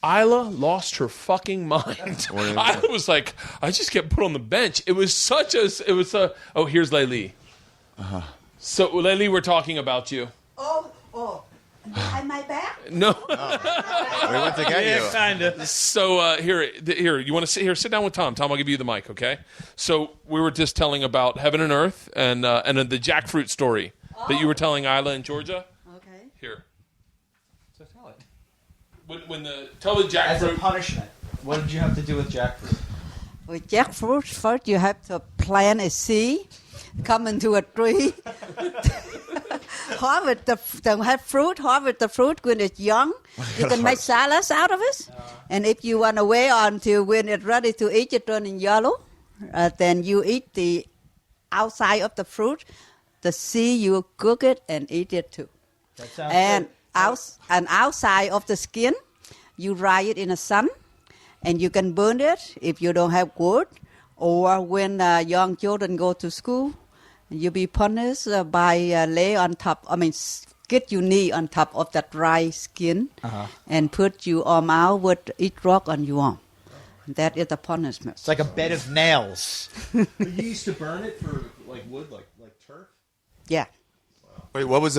Speaker 1: Isla lost her fucking mind. Isla was like, I just get put on the bench. It was here's Laylee. So Laylee, we're talking about you.
Speaker 12: Oh. Behind my back?
Speaker 1: No.
Speaker 8: We went to get you.
Speaker 4: Kinda.
Speaker 1: So here, you want to sit here? Sit down with Tom. Tom, I'll give you the mic, okay? So we were just telling about Heaven and Earth and the jackfruit story that you were telling Isla in Georgia.
Speaker 12: Okay.
Speaker 1: Here.
Speaker 10: So tell it.
Speaker 1: Tell the jackfruit.
Speaker 6: As a punishment, what did you have to do with jackfruit?
Speaker 12: With jackfruit, first you have to plant a seed, come into a tree, harvest the fruit when it's young. You can make salads out of it. And if you want to wait until when it's ready to eat, it turning yellow. Then you eat the outside of the fruit. The seed, you cook it and eat it too.
Speaker 6: That sounds
Speaker 12: And
Speaker 6: good.
Speaker 12: outside of the skin, you dry it in the sun. And you can burn it if you don't have wood. Or when young children go to school, you be punished by lay on top, get your knee on top of that dry skin and put your arm out with each rock on your arm. That is the punishment.
Speaker 6: It's like a bed of nails.
Speaker 7: You used to burn it for wood, like turf?
Speaker 12: Yeah.
Speaker 8: Wait, what did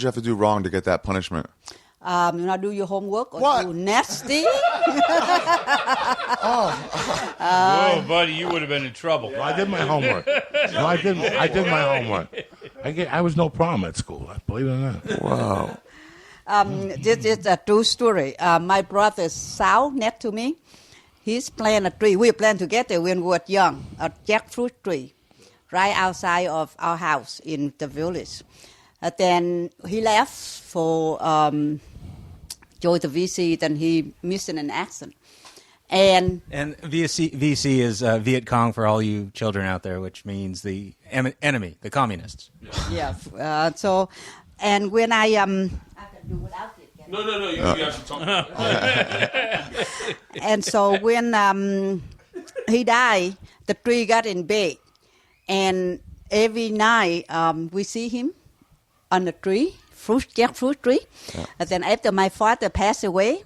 Speaker 8: you have to do wrong to get that punishment?
Speaker 12: You not do your homework or
Speaker 8: What?
Speaker 12: you nasty.
Speaker 4: Whoa, buddy, you would have been in trouble.
Speaker 3: Well, I did my homework. I did my homework. I was no problem at school. Believe it or not.
Speaker 8: Wow.
Speaker 12: This is a true story. My brother Sal, next to me, he's planted a tree. We planted together when we were young, a jackfruit tree, right outside of our house in the village. Then he left for join the VC. Then he missed in an accident. And
Speaker 10: VC is Viet Cong for all you children out there, which means the enemy, the communists.
Speaker 12: yeah. And when I can do without it.
Speaker 1: No. You have to talk about it.
Speaker 12: And so when he died, the tree got in bed. And every night we see him on the tree, jackfruit tree. Yeah. And then after my father passed away,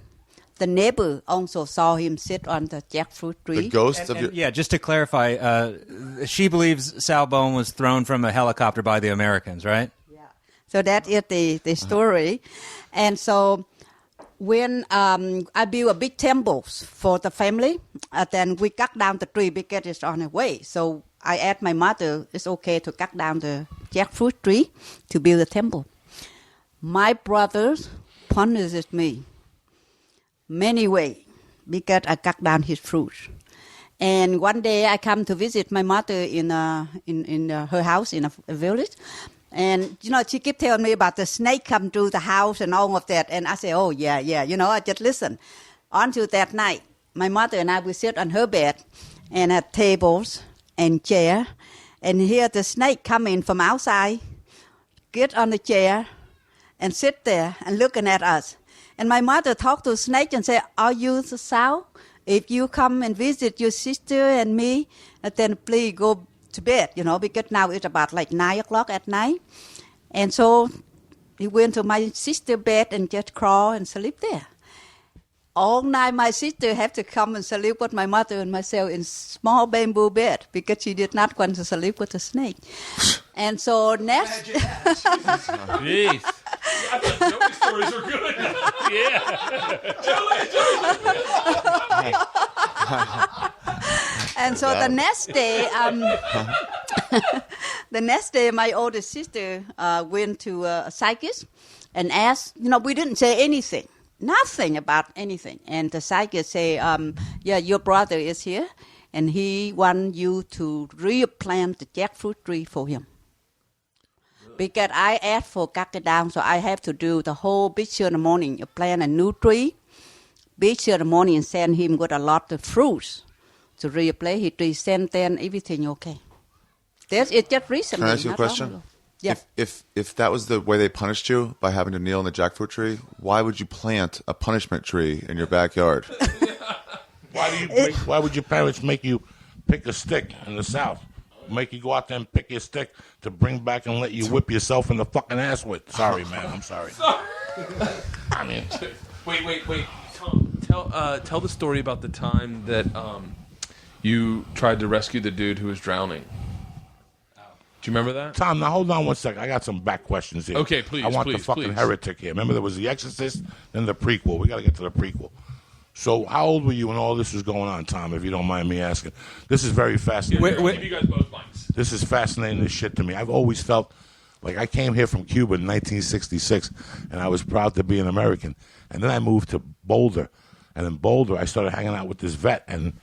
Speaker 12: the neighbor also saw him sit on the jackfruit tree.
Speaker 8: The ghost of your...
Speaker 10: Yeah, just to clarify, she believes Sal Bone was thrown from a helicopter by the Americans, right?
Speaker 12: Yeah. So that is the story. And so when I built a big temple for the family, then we cut down the tree because it's on the way. So I asked my mother, it's okay to cut down the jackfruit tree to build a temple. My brothers punished me many ways because I cut down his fruits. And one day I come to visit my mother in her house in a village. And, she kept telling me about the snake come through the house and all of that. And I say, oh, yeah. I just listen. Until that night, my mother and I would sit on her bed and at tables and chair and hear the snake come in from outside, get on the chair and sit there and looking at us. And my mother talked to the snake and said, are you the sow? If you come and visit your sister and me, then please go to bed, because now it's about like 9 o'clock at night. And so he went to my sister's bed and just crawl and sleep there. All night my sister had to come and sleep with my mother and myself in small bamboo bed because she did not want to sleep with the snake. And so next...
Speaker 4: Jeez.
Speaker 1: I thought Joey's stories were good.
Speaker 12: And so the next day, my older sister went to a psychic and asked, we didn't say anything, nothing about anything. And the psychic say, your brother is here, and he wants you to replant the jackfruit tree for him. Because I asked for cut it down, so I have to do the whole big ceremony, plant a new tree, big ceremony, and send him with a lot of fruits to replace his tree, send then everything okay. It's just recently.
Speaker 8: Can I ask you a question?
Speaker 12: Yeah.
Speaker 8: If that was the way they punished you by having to kneel in the jackfruit tree, why would you plant a punishment tree in your backyard?
Speaker 3: Why would your parents make you pick a stick in the South? Make you go out there and pick your stick to bring back and let you whip yourself in the fucking ass with. Sorry, man. I'm sorry. I mean,
Speaker 1: Wait. Tom, tell the story about the time that you tried to rescue the dude who was drowning. Do you remember that?
Speaker 3: Tom, now hold on one second. I got some back questions here.
Speaker 1: Okay, please.
Speaker 3: I want the fucking heretic here. Remember, there was The Exorcist, then the prequel. We got to get to the prequel. So, how old were you when all this was going on, Tom? If you don't mind me asking, this is very fascinating.
Speaker 1: Give you guys both mics.
Speaker 3: This is fascinating as shit to me. I've always felt like I came here from Cuba in 1966, and I was proud to be an American. And then I moved to Boulder, and in Boulder, I started hanging out with this vet, and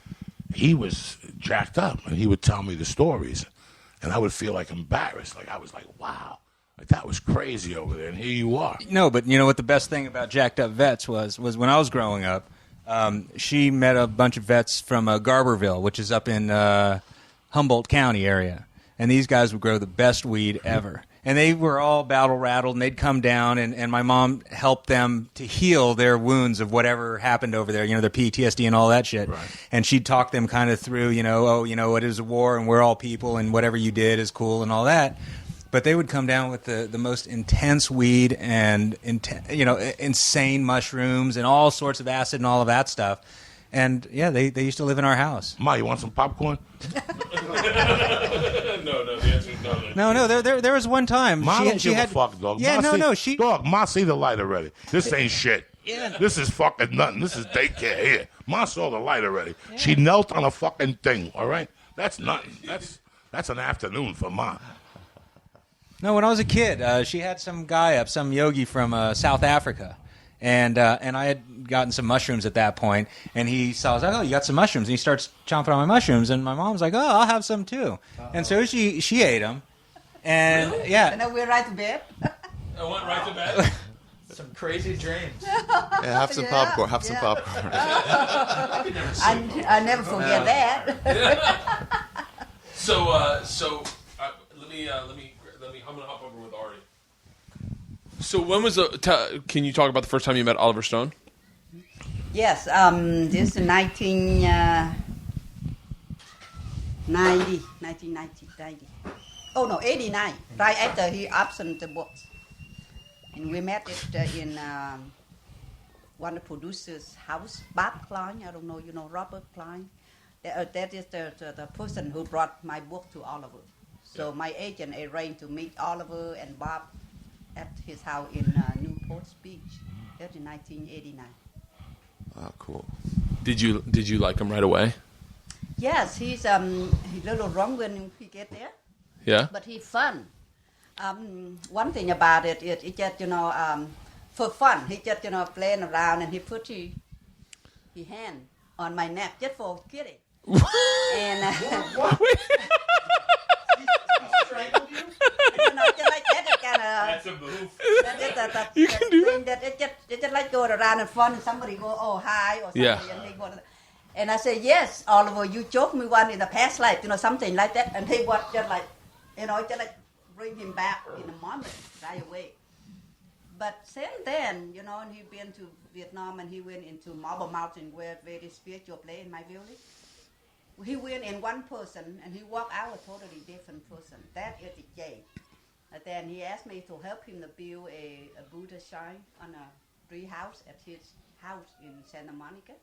Speaker 3: he was jacked up, and he would tell me the stories, and I would feel like embarrassed. Like I was like, wow, like that was crazy over there, and here you are.
Speaker 10: No, but you know what the best thing about jacked up vets was when I was growing up. She met a bunch of vets from Garberville, which is up in Humboldt County area. And these guys would grow the best weed ever. And they were all battle-rattled, and they'd come down, and my mom helped them to heal their wounds of whatever happened over there, their PTSD and all that shit. Right. And she'd talk them kind of through, it is a war, and we're all people, and whatever you did is cool and all that. But they would come down with the most intense weed and insane mushrooms and all sorts of acid and all of that stuff. And yeah, they used to live in our house.
Speaker 3: Ma, you want some popcorn?
Speaker 1: No, the answer is no.
Speaker 10: No. There was one time.
Speaker 3: Ma don't give a fuck, dog.
Speaker 10: Yeah,
Speaker 3: Ma see the light already. This ain't shit. Yeah. This is fucking nothing. This is daycare here. Ma saw the light already. Yeah. She knelt on a fucking thing. All right, that's nothing. That's an afternoon for Ma.
Speaker 10: No, when I was a kid, she had some yogi from South Africa, and I had gotten some mushrooms at that point, and he saw, I was like, oh, you got some mushrooms, and he starts chomping on my mushrooms, and my mom's like, oh, I'll have some too. And so she ate them, and
Speaker 12: really?
Speaker 10: Yeah.
Speaker 12: And then we went right to bed.
Speaker 1: I went right to bed.
Speaker 6: Some crazy dreams.
Speaker 8: Yeah, have some popcorn. Have some popcorn.
Speaker 12: I never forget that.
Speaker 1: So let me. I'm gonna hop over with Ari. So when was can you talk about the first time you met Oliver Stone?
Speaker 12: Yes, this is 1990. Oh no, 89. Right after he absent the books, and we met in one of the producers' house, Bob Klein. I don't know, Robert Klein. That is the person who brought my book to Oliver. So my agent arranged to meet Oliver and Bob at his house in Newport Beach. That in 1989.
Speaker 8: Oh, cool.
Speaker 1: Did you like him right away?
Speaker 12: Yes, he's a little wrong when he get there.
Speaker 1: Yeah.
Speaker 12: But he's fun. One thing about it, it just for fun. He just playing around and he put his hand on my neck just for kidding. And just like that, it kind of.
Speaker 4: That's a move.
Speaker 1: You can do
Speaker 12: that. It just like go around and fun, and somebody go, oh hi, or something,
Speaker 1: Yeah.
Speaker 12: and he go. And I say, yes, Oliver, you joked me one in the past life, something like that, and he was just like, just like bring him back in a moment, right away. But since then, and he been to Vietnam and he went into Marble Mountain, where very spiritual place in my village. He went in one person and he walked out a totally different person. That is the Jay. And then he asked me to help him to build a Buddha shrine on a tree house at his house in Santa Monica.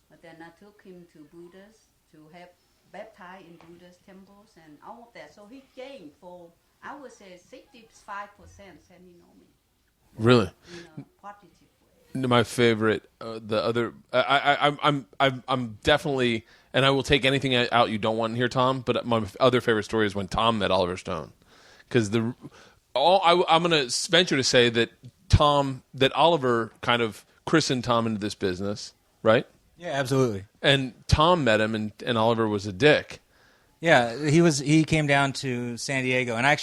Speaker 12: But then I took him to Buddhas to help baptize in Buddha's temples and all of that. So he gained for, I would say, 65% said he know me.
Speaker 1: Really?
Speaker 12: In a positive way.
Speaker 1: My favorite, the other, I'm definitely, and I will take anything out you don't want here, Tom. But my other favorite story is when Tom met Oliver Stone, because I'm going to venture to say that Oliver kind of christened Tom into this business, right?
Speaker 10: Yeah, absolutely.
Speaker 1: And Tom met him, and Oliver was a dick.
Speaker 10: Yeah, he came down to San Diego, and I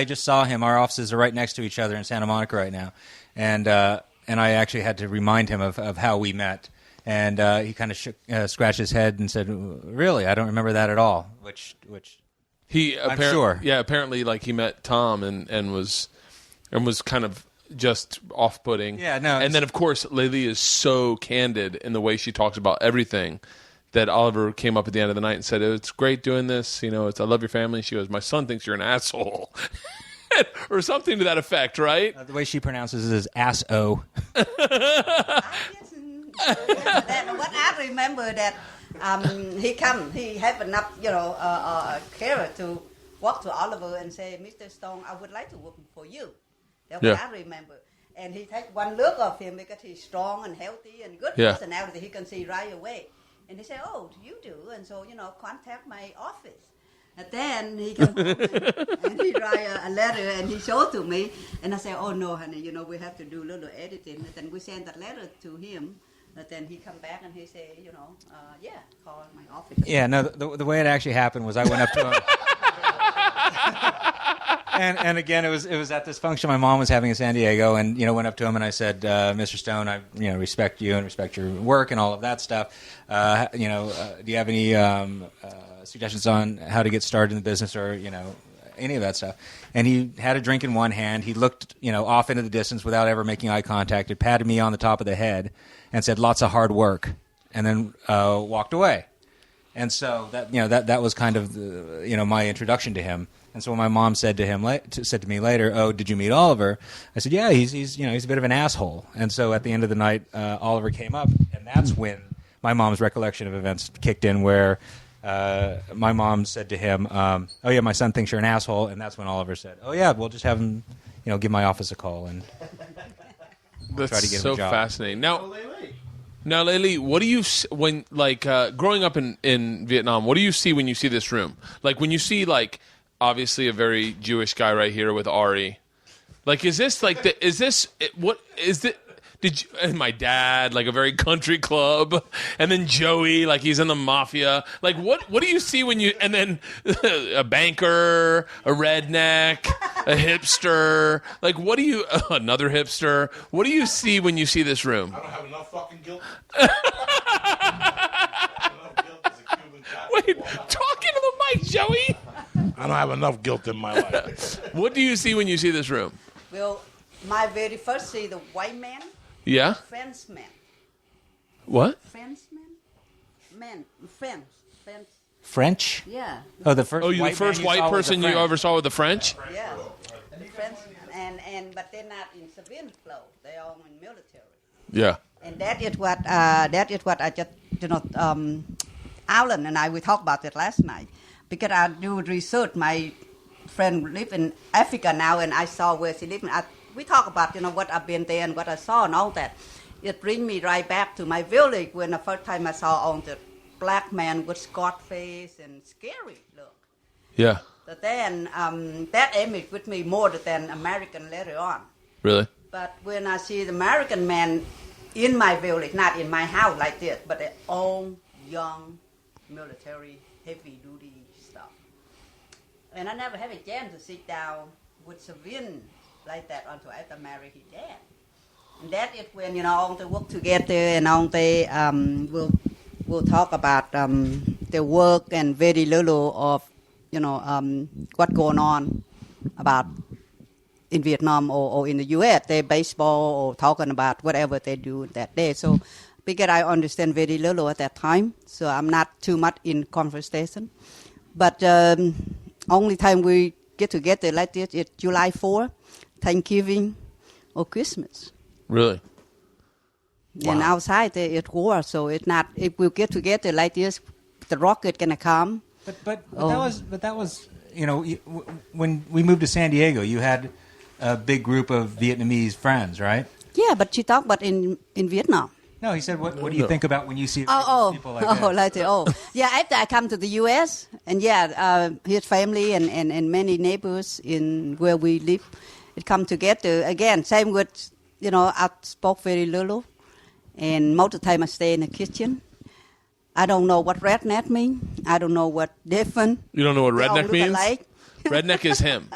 Speaker 10: just saw him. Our offices are right next to each other in Santa Monica right now, and I actually had to remind him of how we met, and he kind of scratched his head and said, "Really, I don't remember that at all." Which I'm sure.
Speaker 1: Yeah, apparently, like he met Tom and was kind of just off-putting.
Speaker 10: Yeah, no.
Speaker 1: And then, of course, Laylee is so candid in the way she talks about everything that Oliver came up at the end of the night and said, "It's great doing this. I love your family." She goes, "My son thinks you're an asshole," or something to that effect, right?
Speaker 10: The way she pronounces it is ass-o.
Speaker 12: What I remember that he have enough, care to walk to Oliver and say, "Mr. Stone, I would like to work for you." That's what I remember. And he take one look of him because he's strong and healthy and good personality. He can see right away. And he said, "Oh, you do?" And so, contact my office. And then he come home and he write a letter and he showed to me. And I said, "Oh, no, honey, we have to do a little editing." And then we send that letter to him. And then he come back and he say, call my office.
Speaker 10: Yeah, no, the way it actually happened was I went up to him. And again, it was at this function my mom was having in San Diego, and went up to him and I said, "Mr. Stone, I respect you and respect your work and all of that stuff. Do you have any suggestions on how to get started in the business or any of that stuff?" And he had a drink in one hand. He looked off into the distance without ever making eye contact. He patted me on the top of the head and said, "Lots of hard work," and then walked away. And so that was kind of my introduction to him. And so when my mom said to me later, "Oh, did you meet Oliver?" I said, "Yeah, he's a bit of an asshole." And so at the end of the night, Oliver came up, and that's when my mom's recollection of events kicked in, where my mom said to him, "Oh yeah, my son thinks you're an asshole," and that's when Oliver said, "Oh yeah, we'll just have him, give my office a call and
Speaker 1: That's
Speaker 10: try to get him
Speaker 1: so
Speaker 10: a job."
Speaker 1: fascinating. Now, Laylee, what do you when growing up in Vietnam? What do you see when you see this room? Like when you see obviously a very Jewish guy right here with Ari. Is this and my dad, a very country club, and then Joey, he's in the mafia. What do you see when you, and then a banker, a redneck, a hipster. What do you, another hipster. What do you see when you see this room?
Speaker 3: I don't have enough fucking guilt.
Speaker 1: Wait, talking to the mic, Joey.
Speaker 3: I don't have enough guilt in my life.
Speaker 1: What do you see when you see this room?
Speaker 12: Well, my very first see the white man.
Speaker 1: Yeah?
Speaker 12: Frenchman.
Speaker 1: What?
Speaker 12: Frenchman? Man. French.
Speaker 10: French?
Speaker 12: Yeah.
Speaker 10: Oh, the first.
Speaker 1: Oh, you the first white person you ever saw with the French?
Speaker 12: Yeah. The French, but they're not in civilian clothes. They're all in military.
Speaker 1: Yeah.
Speaker 12: And that is what I just Alan and I we talked about it last night because I do research. My friend live in Africa now, and I saw where she lives. We talk about what I've been there and what I saw and all that. It brings me right back to my village when the first time I saw on the black man with scarred face and scary look.
Speaker 1: Yeah.
Speaker 12: But then that image with me more than American later on.
Speaker 1: Really?
Speaker 12: But when I see the American man in my village, not in my house like this, but their own young military, heavy-duty stuff. And I never had a chance to sit down with civilian like that until after married his dad. And that is when, they work together and they will talk about their work and very little of, what going on about in Vietnam or in the U.S. They baseball or talking about whatever they do that day. So because I understand very little at that time, so I'm not too much in conversation. But only time we get together like this is July 4, Thanksgiving, or Christmas.
Speaker 1: Really?
Speaker 12: And outside there it's war, so it's not. If we get together like this, the rocket gonna come.
Speaker 10: But that was when we moved to San Diego, you had a big group of Vietnamese friends, right?
Speaker 12: Yeah, but she talked about in Vietnam.
Speaker 10: No, he said, what do you think about when you see people like that?
Speaker 12: Yeah, after I come to the U.S., and his family and many neighbors in where we live, it come together. Again, same with, I spoke very little, and most of the time I stay in the kitchen. I don't know what redneck means. I don't know what different.
Speaker 1: You don't know what redneck means?
Speaker 12: Alike.
Speaker 1: Redneck is him.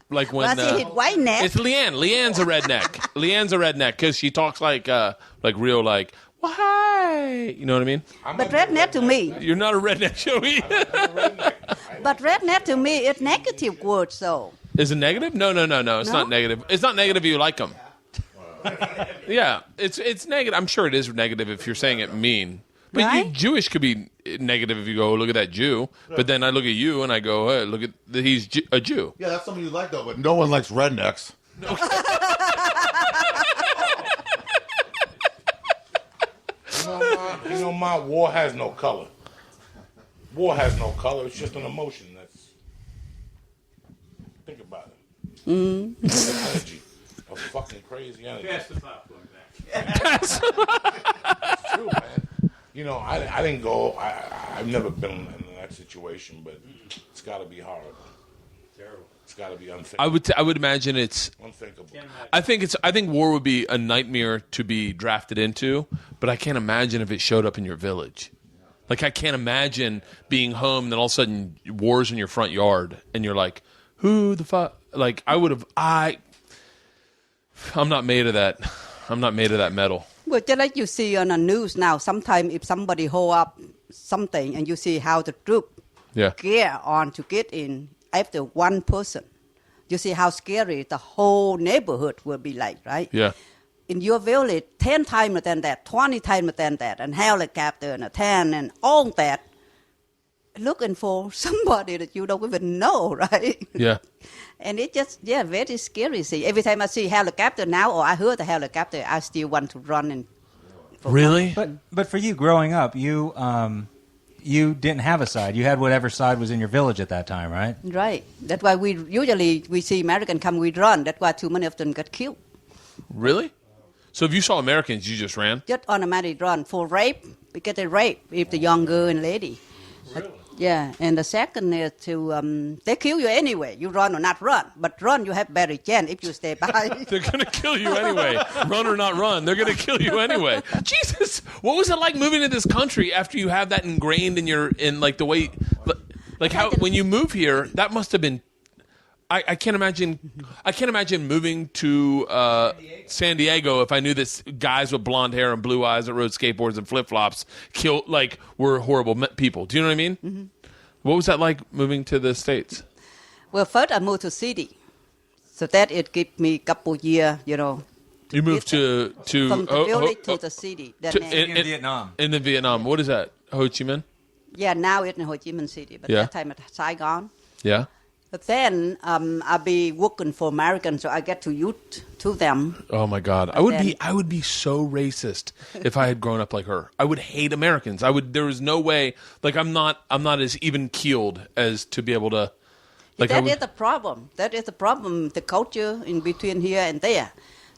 Speaker 1: Like when
Speaker 12: white neck.
Speaker 1: It's Leanne. Leanne's a redneck. Leanne's a redneck because she talks like real like, well, hi. You know what I mean?
Speaker 12: But redneck to me.
Speaker 1: You're not a redneck, Joey.
Speaker 12: But redneck to me is negative word, so.
Speaker 1: Is it negative? No. It's not negative. It's not negative if you like them. Yeah, it's negative. I'm sure it is negative if you're saying it mean. But
Speaker 12: right?
Speaker 1: Jewish could be negative if you go, look at that Jew. But then I look at you and I go, hey, look at he's a Jew.
Speaker 3: Yeah, that's something you like though. But no one likes rednecks. My war has no color. War has no color. It's just an emotion. Think about it. It's an energy. A fucking crazy energy.
Speaker 4: Pass the pop
Speaker 3: It's true, man. I didn't go. I've never been in that situation, but it's got to be horrible. Terrible. It's got to be unthinkable.
Speaker 1: I would imagine it's
Speaker 3: unthinkable.
Speaker 1: I think war would be a nightmare to be drafted into, but I can't imagine if it showed up in your village. Like I can't imagine being home and then all of a sudden war's in your front yard and you're like, who the fuck? Like I'm not made of that. I'm not made of that metal.
Speaker 12: Well, just like you see on the news now, sometimes if somebody hold up something and you see how the troop gear on to get in after one person, you see how scary the whole neighborhood will be like, right?
Speaker 1: Yeah.
Speaker 12: In your village, 10 times than that, 20 times than that, and helicopter and a 10 and all that, looking for somebody that you don't even know, right?
Speaker 1: Yeah.
Speaker 12: And it just, very scary. See, every time I see helicopter now, or I hear the helicopter, I still want to run and.
Speaker 1: Really?
Speaker 10: But for you, growing up, you didn't have a side. You had whatever side was in your village at that time, right?
Speaker 12: Right. That's why we see American come, we run. That's why too many of them got killed.
Speaker 1: Really? So if you saw Americans, you just ran?
Speaker 12: Just automatic run for rape, because they rape if the young girl and lady.
Speaker 3: Really?
Speaker 12: Yeah, and the second is to, they kill you anyway. You run or not run. But run, you have better chance if you stay by.
Speaker 1: They're going to kill you anyway. Run or not run. They're going to kill you anyway. Jesus, what was it like moving to this country after you have that ingrained in like the way, like how, when you move here, that must have been, I can't imagine moving to San Diego if I knew that guys with blonde hair and blue eyes that rode skateboards and flip-flops were horrible people. Do you know what I mean? Mm-hmm. What was that like moving to the States?
Speaker 12: Well, first I moved to city. So that it gave me a couple years, You
Speaker 1: moved to
Speaker 12: from the village to the city.
Speaker 10: In Vietnam.
Speaker 1: In Vietnam. What is that? Ho Chi Minh?
Speaker 12: Yeah, now it's in Ho Chi Minh City. But that time at Saigon.
Speaker 1: Yeah.
Speaker 12: But then I'll be working for Americans, so I get to youth to them.
Speaker 1: Oh my God, I would be so racist if I had grown up like her. I would hate Americans. There was no way. Like I'm not as even keeled as to be able to. Like
Speaker 12: that is the problem. That is the problem. The culture in between here and there.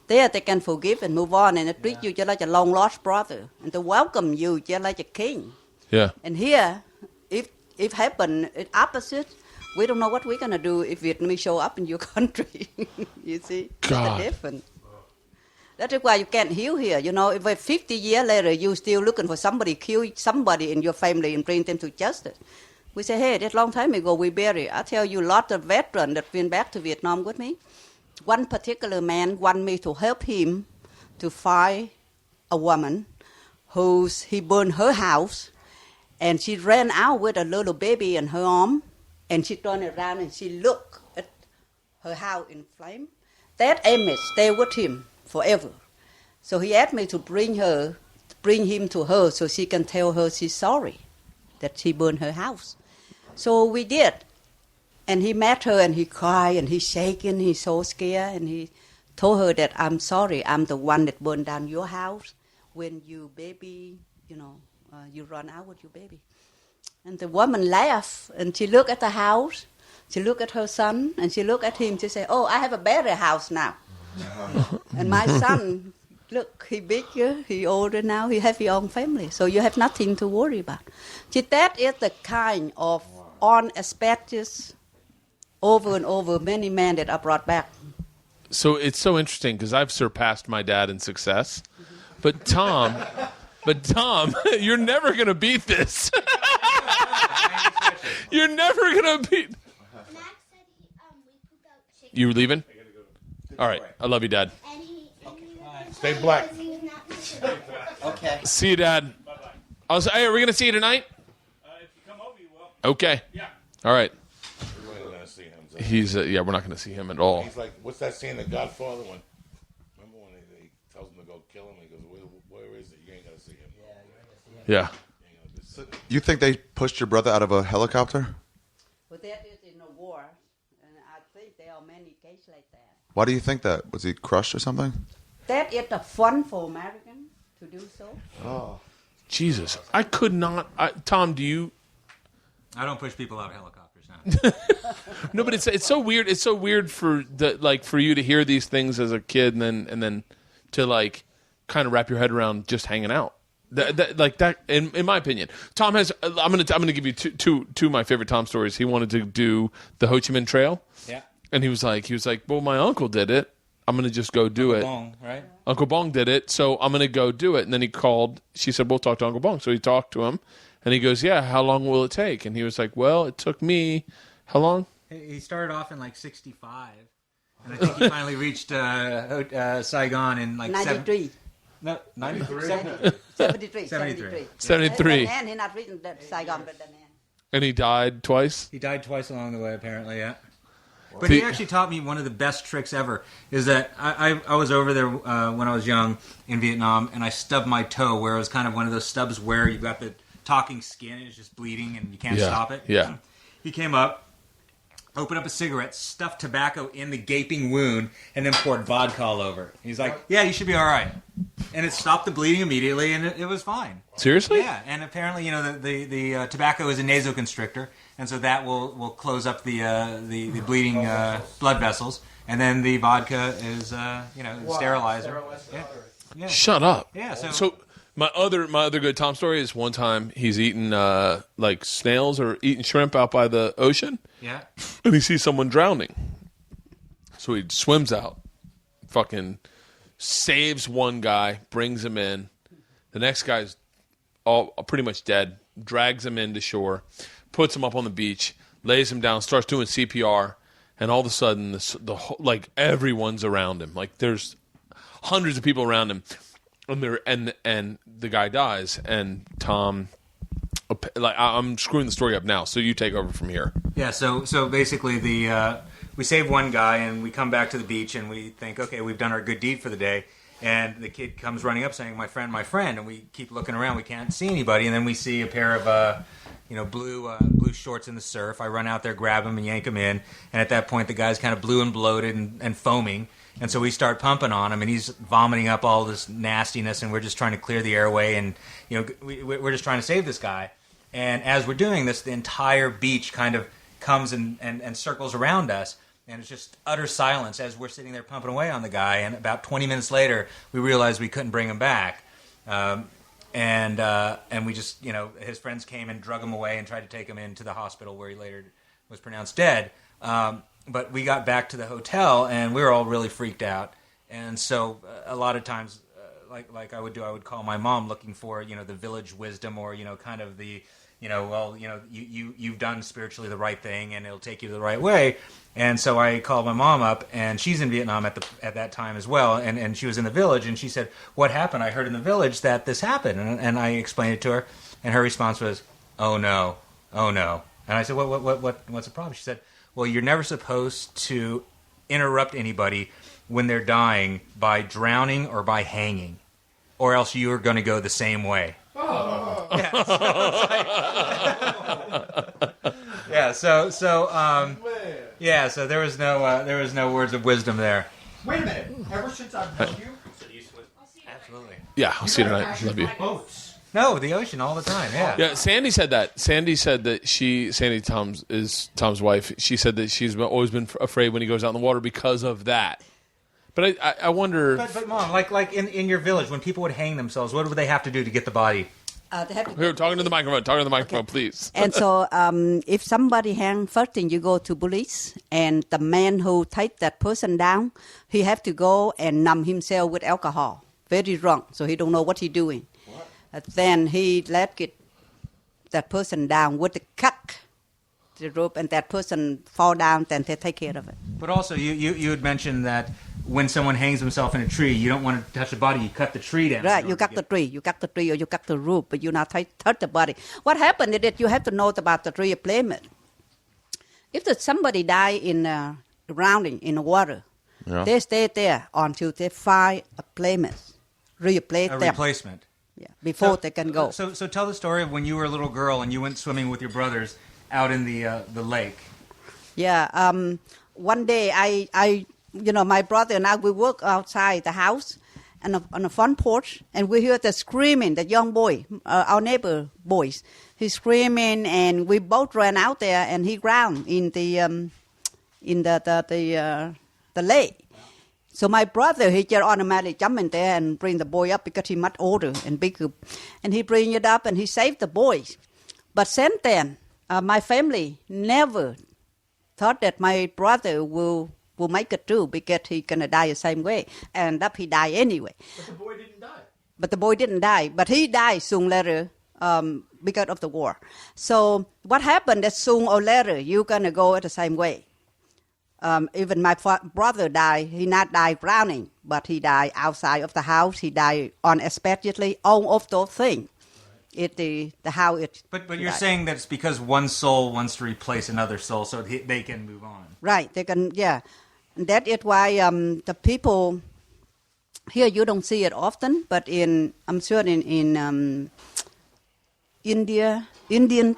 Speaker 12: There they can forgive and move on, and they treat you just like a long lost brother, and they welcome you just like a king.
Speaker 1: Yeah.
Speaker 12: And here, if happen it opposite, we don't know what we're gonna do if Vietnamese show up in your country. You see,
Speaker 1: God.
Speaker 12: it's different. That is why you can't heal here. You know, if 50 years later you still looking for somebody kill somebody in your family and bring them to justice, we say, hey, that long time ago we buried. I tell you, lots of veterans that went back to Vietnam with me. One particular man wanted me to help him to find a woman he burned her house, and she ran out with a little baby in her arm, and she turned around and she looked at her house in flame. That image stayed with him forever. So he asked me to bring him to her so she can tell her she's sorry that she burned her house. So we did. And he met her and he cried and he's shaking, he's so scared, and he told her that I'm sorry, I'm the one that burned down your house when you baby, you run out with your baby. And the woman laughed and she looked at the house, she looked at her son, and she looked at him, she said, oh, I have a better house now. And my son, look, he bigger, he older now, he have his own family, so you have nothing to worry about. See, that is the kind of unexpected, over and over, many men that are brought back.
Speaker 1: So it's so interesting because I've surpassed my dad in success, but Tom, you're never gonna beat this. You're never gonna beat. You leaving? All right. I love you, Dad.
Speaker 3: Stay black.
Speaker 6: Okay.
Speaker 1: See you, Dad. Hey, are we gonna see you tonight?
Speaker 4: If you come over, you will.
Speaker 1: Okay.
Speaker 4: Yeah.
Speaker 1: All right.
Speaker 3: We're not gonna see him.
Speaker 1: He's we're not gonna see him at all.
Speaker 3: He's like, what's that scene in The Godfather when? Remember when he tells him to go kill him? He goes, where is it? You ain't gonna see him.
Speaker 1: Yeah.
Speaker 8: So you think they pushed your brother out of a helicopter?
Speaker 12: Well, that is in a war, and I think there are many cases like that.
Speaker 8: Why do you think that? Was he crushed or something?
Speaker 12: That is the fun for Americans to do so.
Speaker 8: Oh.
Speaker 1: Jesus, I could not. Tom, do you?
Speaker 10: I don't push people out of helicopters now.
Speaker 1: No, but it's so weird. It's so weird for for you to hear these things as a kid, and then to kind of wrap your head around just hanging out. That in my opinion, Tom has. I'm gonna give you two of my favorite Tom stories. He wanted to do the Ho Chi Minh Trail.
Speaker 10: Yeah.
Speaker 1: And he was like, well, my uncle did it. I'm gonna just go do it.
Speaker 10: Bong, right?
Speaker 1: Uncle Bong did it, so I'm gonna go do it. And then he called. She said, "We'll talk to Uncle Bong." So he talked to him, and he goes, "Yeah, how long will it take?" And he was like, "Well, it took me how long?"
Speaker 10: He started off in 65, and I think he finally reached Saigon in
Speaker 12: 93.
Speaker 10: No, 93.
Speaker 12: 73.
Speaker 1: 73.
Speaker 12: And he not reaching that Saigon, but then.
Speaker 1: And he died twice?
Speaker 10: He died twice along the way, apparently, yeah. But he actually taught me one of the best tricks ever, is that I was over there when I was young in Vietnam, and I stubbed my toe where it was kind of one of those stubs where you've got the talking skin and it's just bleeding and you can't stop it.
Speaker 1: Yeah.
Speaker 10: He came up, opened up a cigarette, stuffed tobacco in the gaping wound, and then poured vodka all over it. He's like, yeah, you should be all right. And it stopped the bleeding immediately, and it was fine.
Speaker 1: Seriously?
Speaker 10: Yeah, and apparently, the tobacco is a nasoconstrictor, and so that will close up the bleeding blood vessels, and then the vodka is sterilizer. Yeah.
Speaker 1: Shut up.
Speaker 10: Yeah.
Speaker 1: So my other good Tom story is one time he's eating snails or eating shrimp out by the ocean.
Speaker 10: Yeah.
Speaker 1: And he sees someone drowning, so he swims out, fucking saves one guy, brings him in. The next guy's all pretty much dead. Drags him into shore, puts him up on the beach, lays him down, starts doing CPR, and all of a sudden, everyone's around him. Like there's hundreds of people around him, and the guy dies. And Tom, I'm screwing the story up now, so you take over from here.
Speaker 10: Yeah. So basically, we save one guy, and we come back to the beach, and we think, okay, we've done our good deed for the day. And the kid comes running up saying, my friend, and we keep looking around. We can't see anybody. And then we see a pair of, blue shorts in the surf. I run out there, grab him, and yank him in. And at that point, the guy's kind of blue and bloated and foaming. And so we start pumping on him, and he's vomiting up all this nastiness, and we're just trying to clear the airway. And, we're just trying to save this guy. And as we're doing this, the entire beach kind of comes and circles around us. And it's just utter silence as we're sitting there pumping away on the guy. And about 20 minutes later, we realized we couldn't bring him back. and we just, his friends came and drug him away and tried to take him into the hospital where he later was pronounced dead. But we got back to the hotel and we were all really freaked out. And so a lot of times, like I would call my mom looking for, the village wisdom or, kind of the, you've done spiritually the right thing and it'll take you the right way. And so I called my mom up, and she's in Vietnam at that time as well, and she was in the village, and she said, "What happened? I heard in the village that this happened." And I explained it to her, and her response was, "Oh no, oh no." And I said, what's the problem? She said, "Well, you're never supposed to interrupt anybody when they're dying by drowning or by hanging, or else you are going to go the same way." Oh. So there was no words of wisdom there.
Speaker 6: Wait a minute. Ever since I've known you,
Speaker 10: absolutely.
Speaker 1: Yeah, I'll see you tonight. Love you.
Speaker 6: boats.
Speaker 10: No, the ocean all the time. Yeah.
Speaker 1: Yeah, Sandy said that. Sandy said that Sandy is Tom's wife. She said that she's always been afraid when he goes out in the water because of that. But I wonder.
Speaker 10: But Mom, like in your village, when people would hang themselves, what would they have to do to get the body?
Speaker 12: They have to
Speaker 1: Here, talking to the microphone. Talking to the microphone, please.
Speaker 12: And so, if somebody hang, first thing you go to police, and the man who take that person down, he have to go and numb himself with alcohol, very drunk, so he don't know what he doing. Then he get that person down with the cut the rope, and that person fall down. Then they take care of it.
Speaker 10: But also, you had mentioned that when someone hangs himself in a tree, you don't want to touch the body. You cut the tree down.
Speaker 12: Right, you cut the tree, or you cut the root, but you not touch the body. What happened is that you have to know about the tree placement. If somebody die in drowning in the water, they stay there until they find a placement,
Speaker 10: replacement.
Speaker 12: Yeah, before they can go.
Speaker 10: So tell the story of when you were a little girl and you went swimming with your brothers out in the lake.
Speaker 12: Yeah, one day I my brother and I, we work outside the house and on the front porch, and we hear the screaming, the young boy, our neighbor boys. He's screaming, and we both ran out there, and he drowned in the lake. So my brother, he just automatically jumped in there and bring the boy up because he much older and bigger. And he bring it up, and he saved the boy. But since then, my family never thought that my brother will make it through because he's going to die the same way. And he died anyway.
Speaker 6: But the boy didn't die.
Speaker 12: But he died soon later because of the war. So what happened is soon or later, you're going to go the same way. Even my brother died. He not died drowning, but he died outside of the house. He died unexpectedly, all of those things. The how it.
Speaker 10: But you're saying that it's because one soul wants to replace another soul, so they can move on.
Speaker 12: Right, they can. Yeah, and that is why the people here you don't see it often, but I'm sure in Indian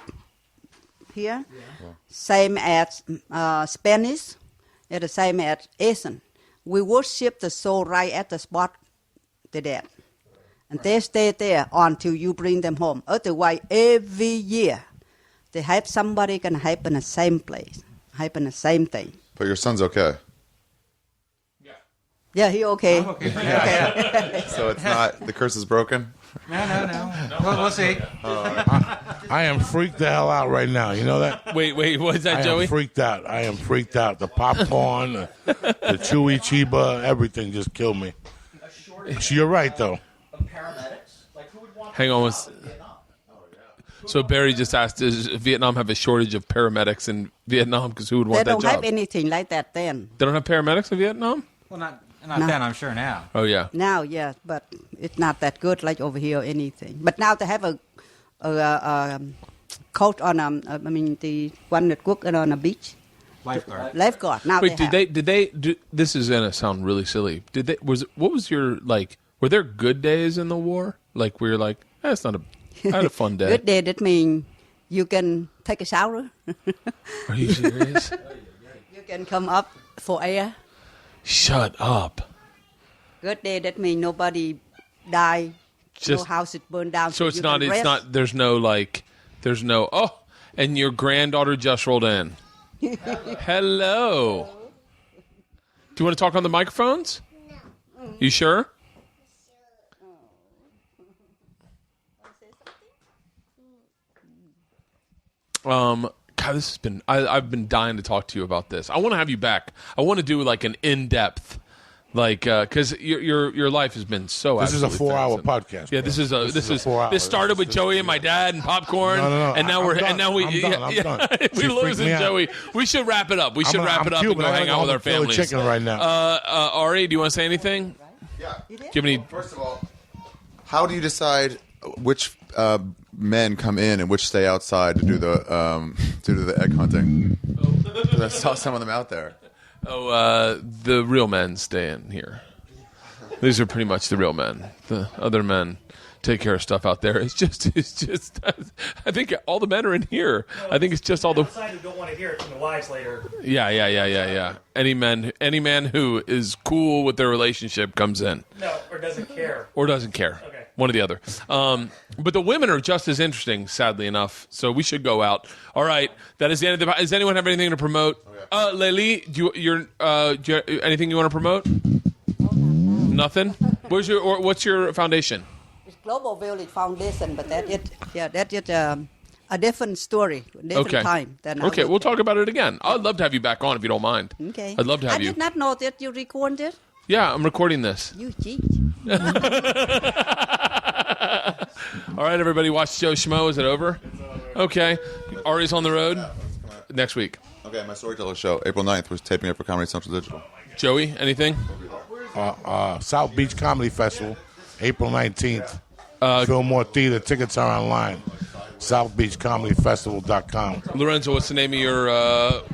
Speaker 12: here, same as Spanish, it's the same as Asian. We worship the soul right at the spot they're dead. And they stay there until you bring them home. Otherwise, every year, they have somebody can happen the same place, happen the same thing.
Speaker 8: But your son's okay.
Speaker 12: Yeah, he okay.
Speaker 10: I'm okay. Okay.
Speaker 8: So it's not, the curse is broken?
Speaker 10: No. We'll see.
Speaker 3: I am freaked the hell out right now. You know that?
Speaker 1: Wait, what is that, Joey?
Speaker 3: I am freaked out. The popcorn, the chewy chiba, everything just killed me. So you're right, though.
Speaker 6: Paramedics? Like, who would want
Speaker 1: Hang on. So Barry just asked, does Vietnam have a shortage of paramedics in Vietnam? Because who would want that job?
Speaker 12: They don't have anything like that then.
Speaker 1: They don't have paramedics in Vietnam?
Speaker 10: Well, not then, I'm sure now.
Speaker 1: Oh, yeah.
Speaker 12: Now, yeah, but it's not that good like over here or anything. But now they have a coach on, the one that works on a beach. Lifeguard. Now
Speaker 1: wait, did they this is going to sound really silly. Were there good days in the war? Like, where you're like, it's not I had a fun day.
Speaker 12: Good day, that means you can take a shower.
Speaker 1: Are you serious?
Speaker 12: You can come up for air.
Speaker 1: Shut up.
Speaker 12: Good day, that means nobody died. No house is burned down.
Speaker 1: So it's not, and your granddaughter just rolled in. Hello. Do you want to talk on the microphones? No. You sure? God, this has been. I've been dying to talk to you about this. I want to have you back. I want to do like an in-depth, because your life has been so.
Speaker 3: This is a
Speaker 1: absolutely
Speaker 3: 4-hour
Speaker 1: fascinating.
Speaker 3: podcast.
Speaker 1: Yeah, this is a
Speaker 3: 4 hours.
Speaker 1: This started with Joey and my dad and popcorn,
Speaker 3: No.
Speaker 1: and now
Speaker 3: I'm done. I'm done.
Speaker 1: we're losing Joey. We should wrap it up. We should wrap it up and go hang out with our families.
Speaker 3: Chicken right now.
Speaker 1: Ari, do you want to say anything?
Speaker 8: Yeah.
Speaker 1: Do you have any?
Speaker 8: First of all, how do you decide which men come in and which stay outside to do the egg hunting? 'Cause I saw some of them out there.
Speaker 1: The real men stay in here. These are pretty much the real men. The other men take care of stuff out there. It's just. I think all the men are in here. I think it's just all the
Speaker 13: outside who don't want to hear it from the wives later.
Speaker 1: Yeah. Any man who is cool with their relationship comes in.
Speaker 13: No, or doesn't care.
Speaker 1: Okay. One or the other. But the women are just as interesting, sadly enough. So we should go out. All right. That is the end of the. Does anyone have anything to promote? Leili, do you anything you want to promote? Nothing. What's your foundation?
Speaker 12: It's Global Village Foundation, but that is a different story, different time.
Speaker 1: Okay, we'll talk about it again. I'd love to have you back on if you don't mind.
Speaker 12: Okay.
Speaker 1: I'd love to have you.
Speaker 12: I did not know that you recorded it.
Speaker 1: Yeah, I'm recording this.
Speaker 12: You cheat.
Speaker 1: All right, everybody, watch Joe Schmo. Is it over? Okay. Ari's on the road next week.
Speaker 8: Okay, my storyteller show, April 9th, was taping up for Comedy Central Digital.
Speaker 1: Joey, anything?
Speaker 3: South Beach Comedy Festival, April 19th. Fillmore Theater. Tickets are online. SouthBeachComedyFestival.com.
Speaker 1: Lorenzo, what's the name of your?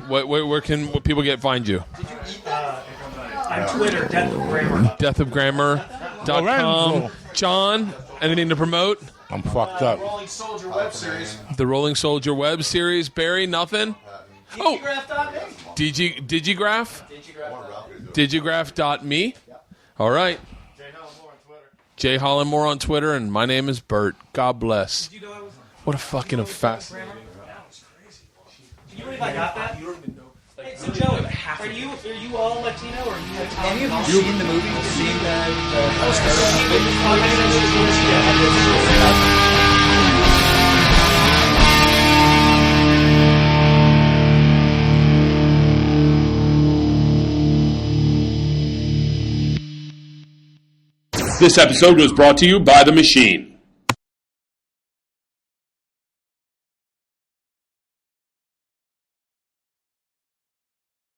Speaker 1: Where can people find you?
Speaker 13: On Twitter,
Speaker 1: DeathOfGrammar.com.
Speaker 3: Lorenzo.
Speaker 1: John, anything to promote?
Speaker 3: I'm fucked up.
Speaker 6: Rolling Soldier web series.
Speaker 1: The Rolling Soldier web series. Barry, nothing. Digigraph. Digigraph.me. All right. Jay Hollandmore on Twitter, and my name is Bert. God bless. What a fucking fascinating.
Speaker 13: Can you believe I got that? Hey, so Joey, are you all Latino or are you Latino?
Speaker 6: Any of you seen the movie? Seen
Speaker 1: This episode was brought to you by The Machine.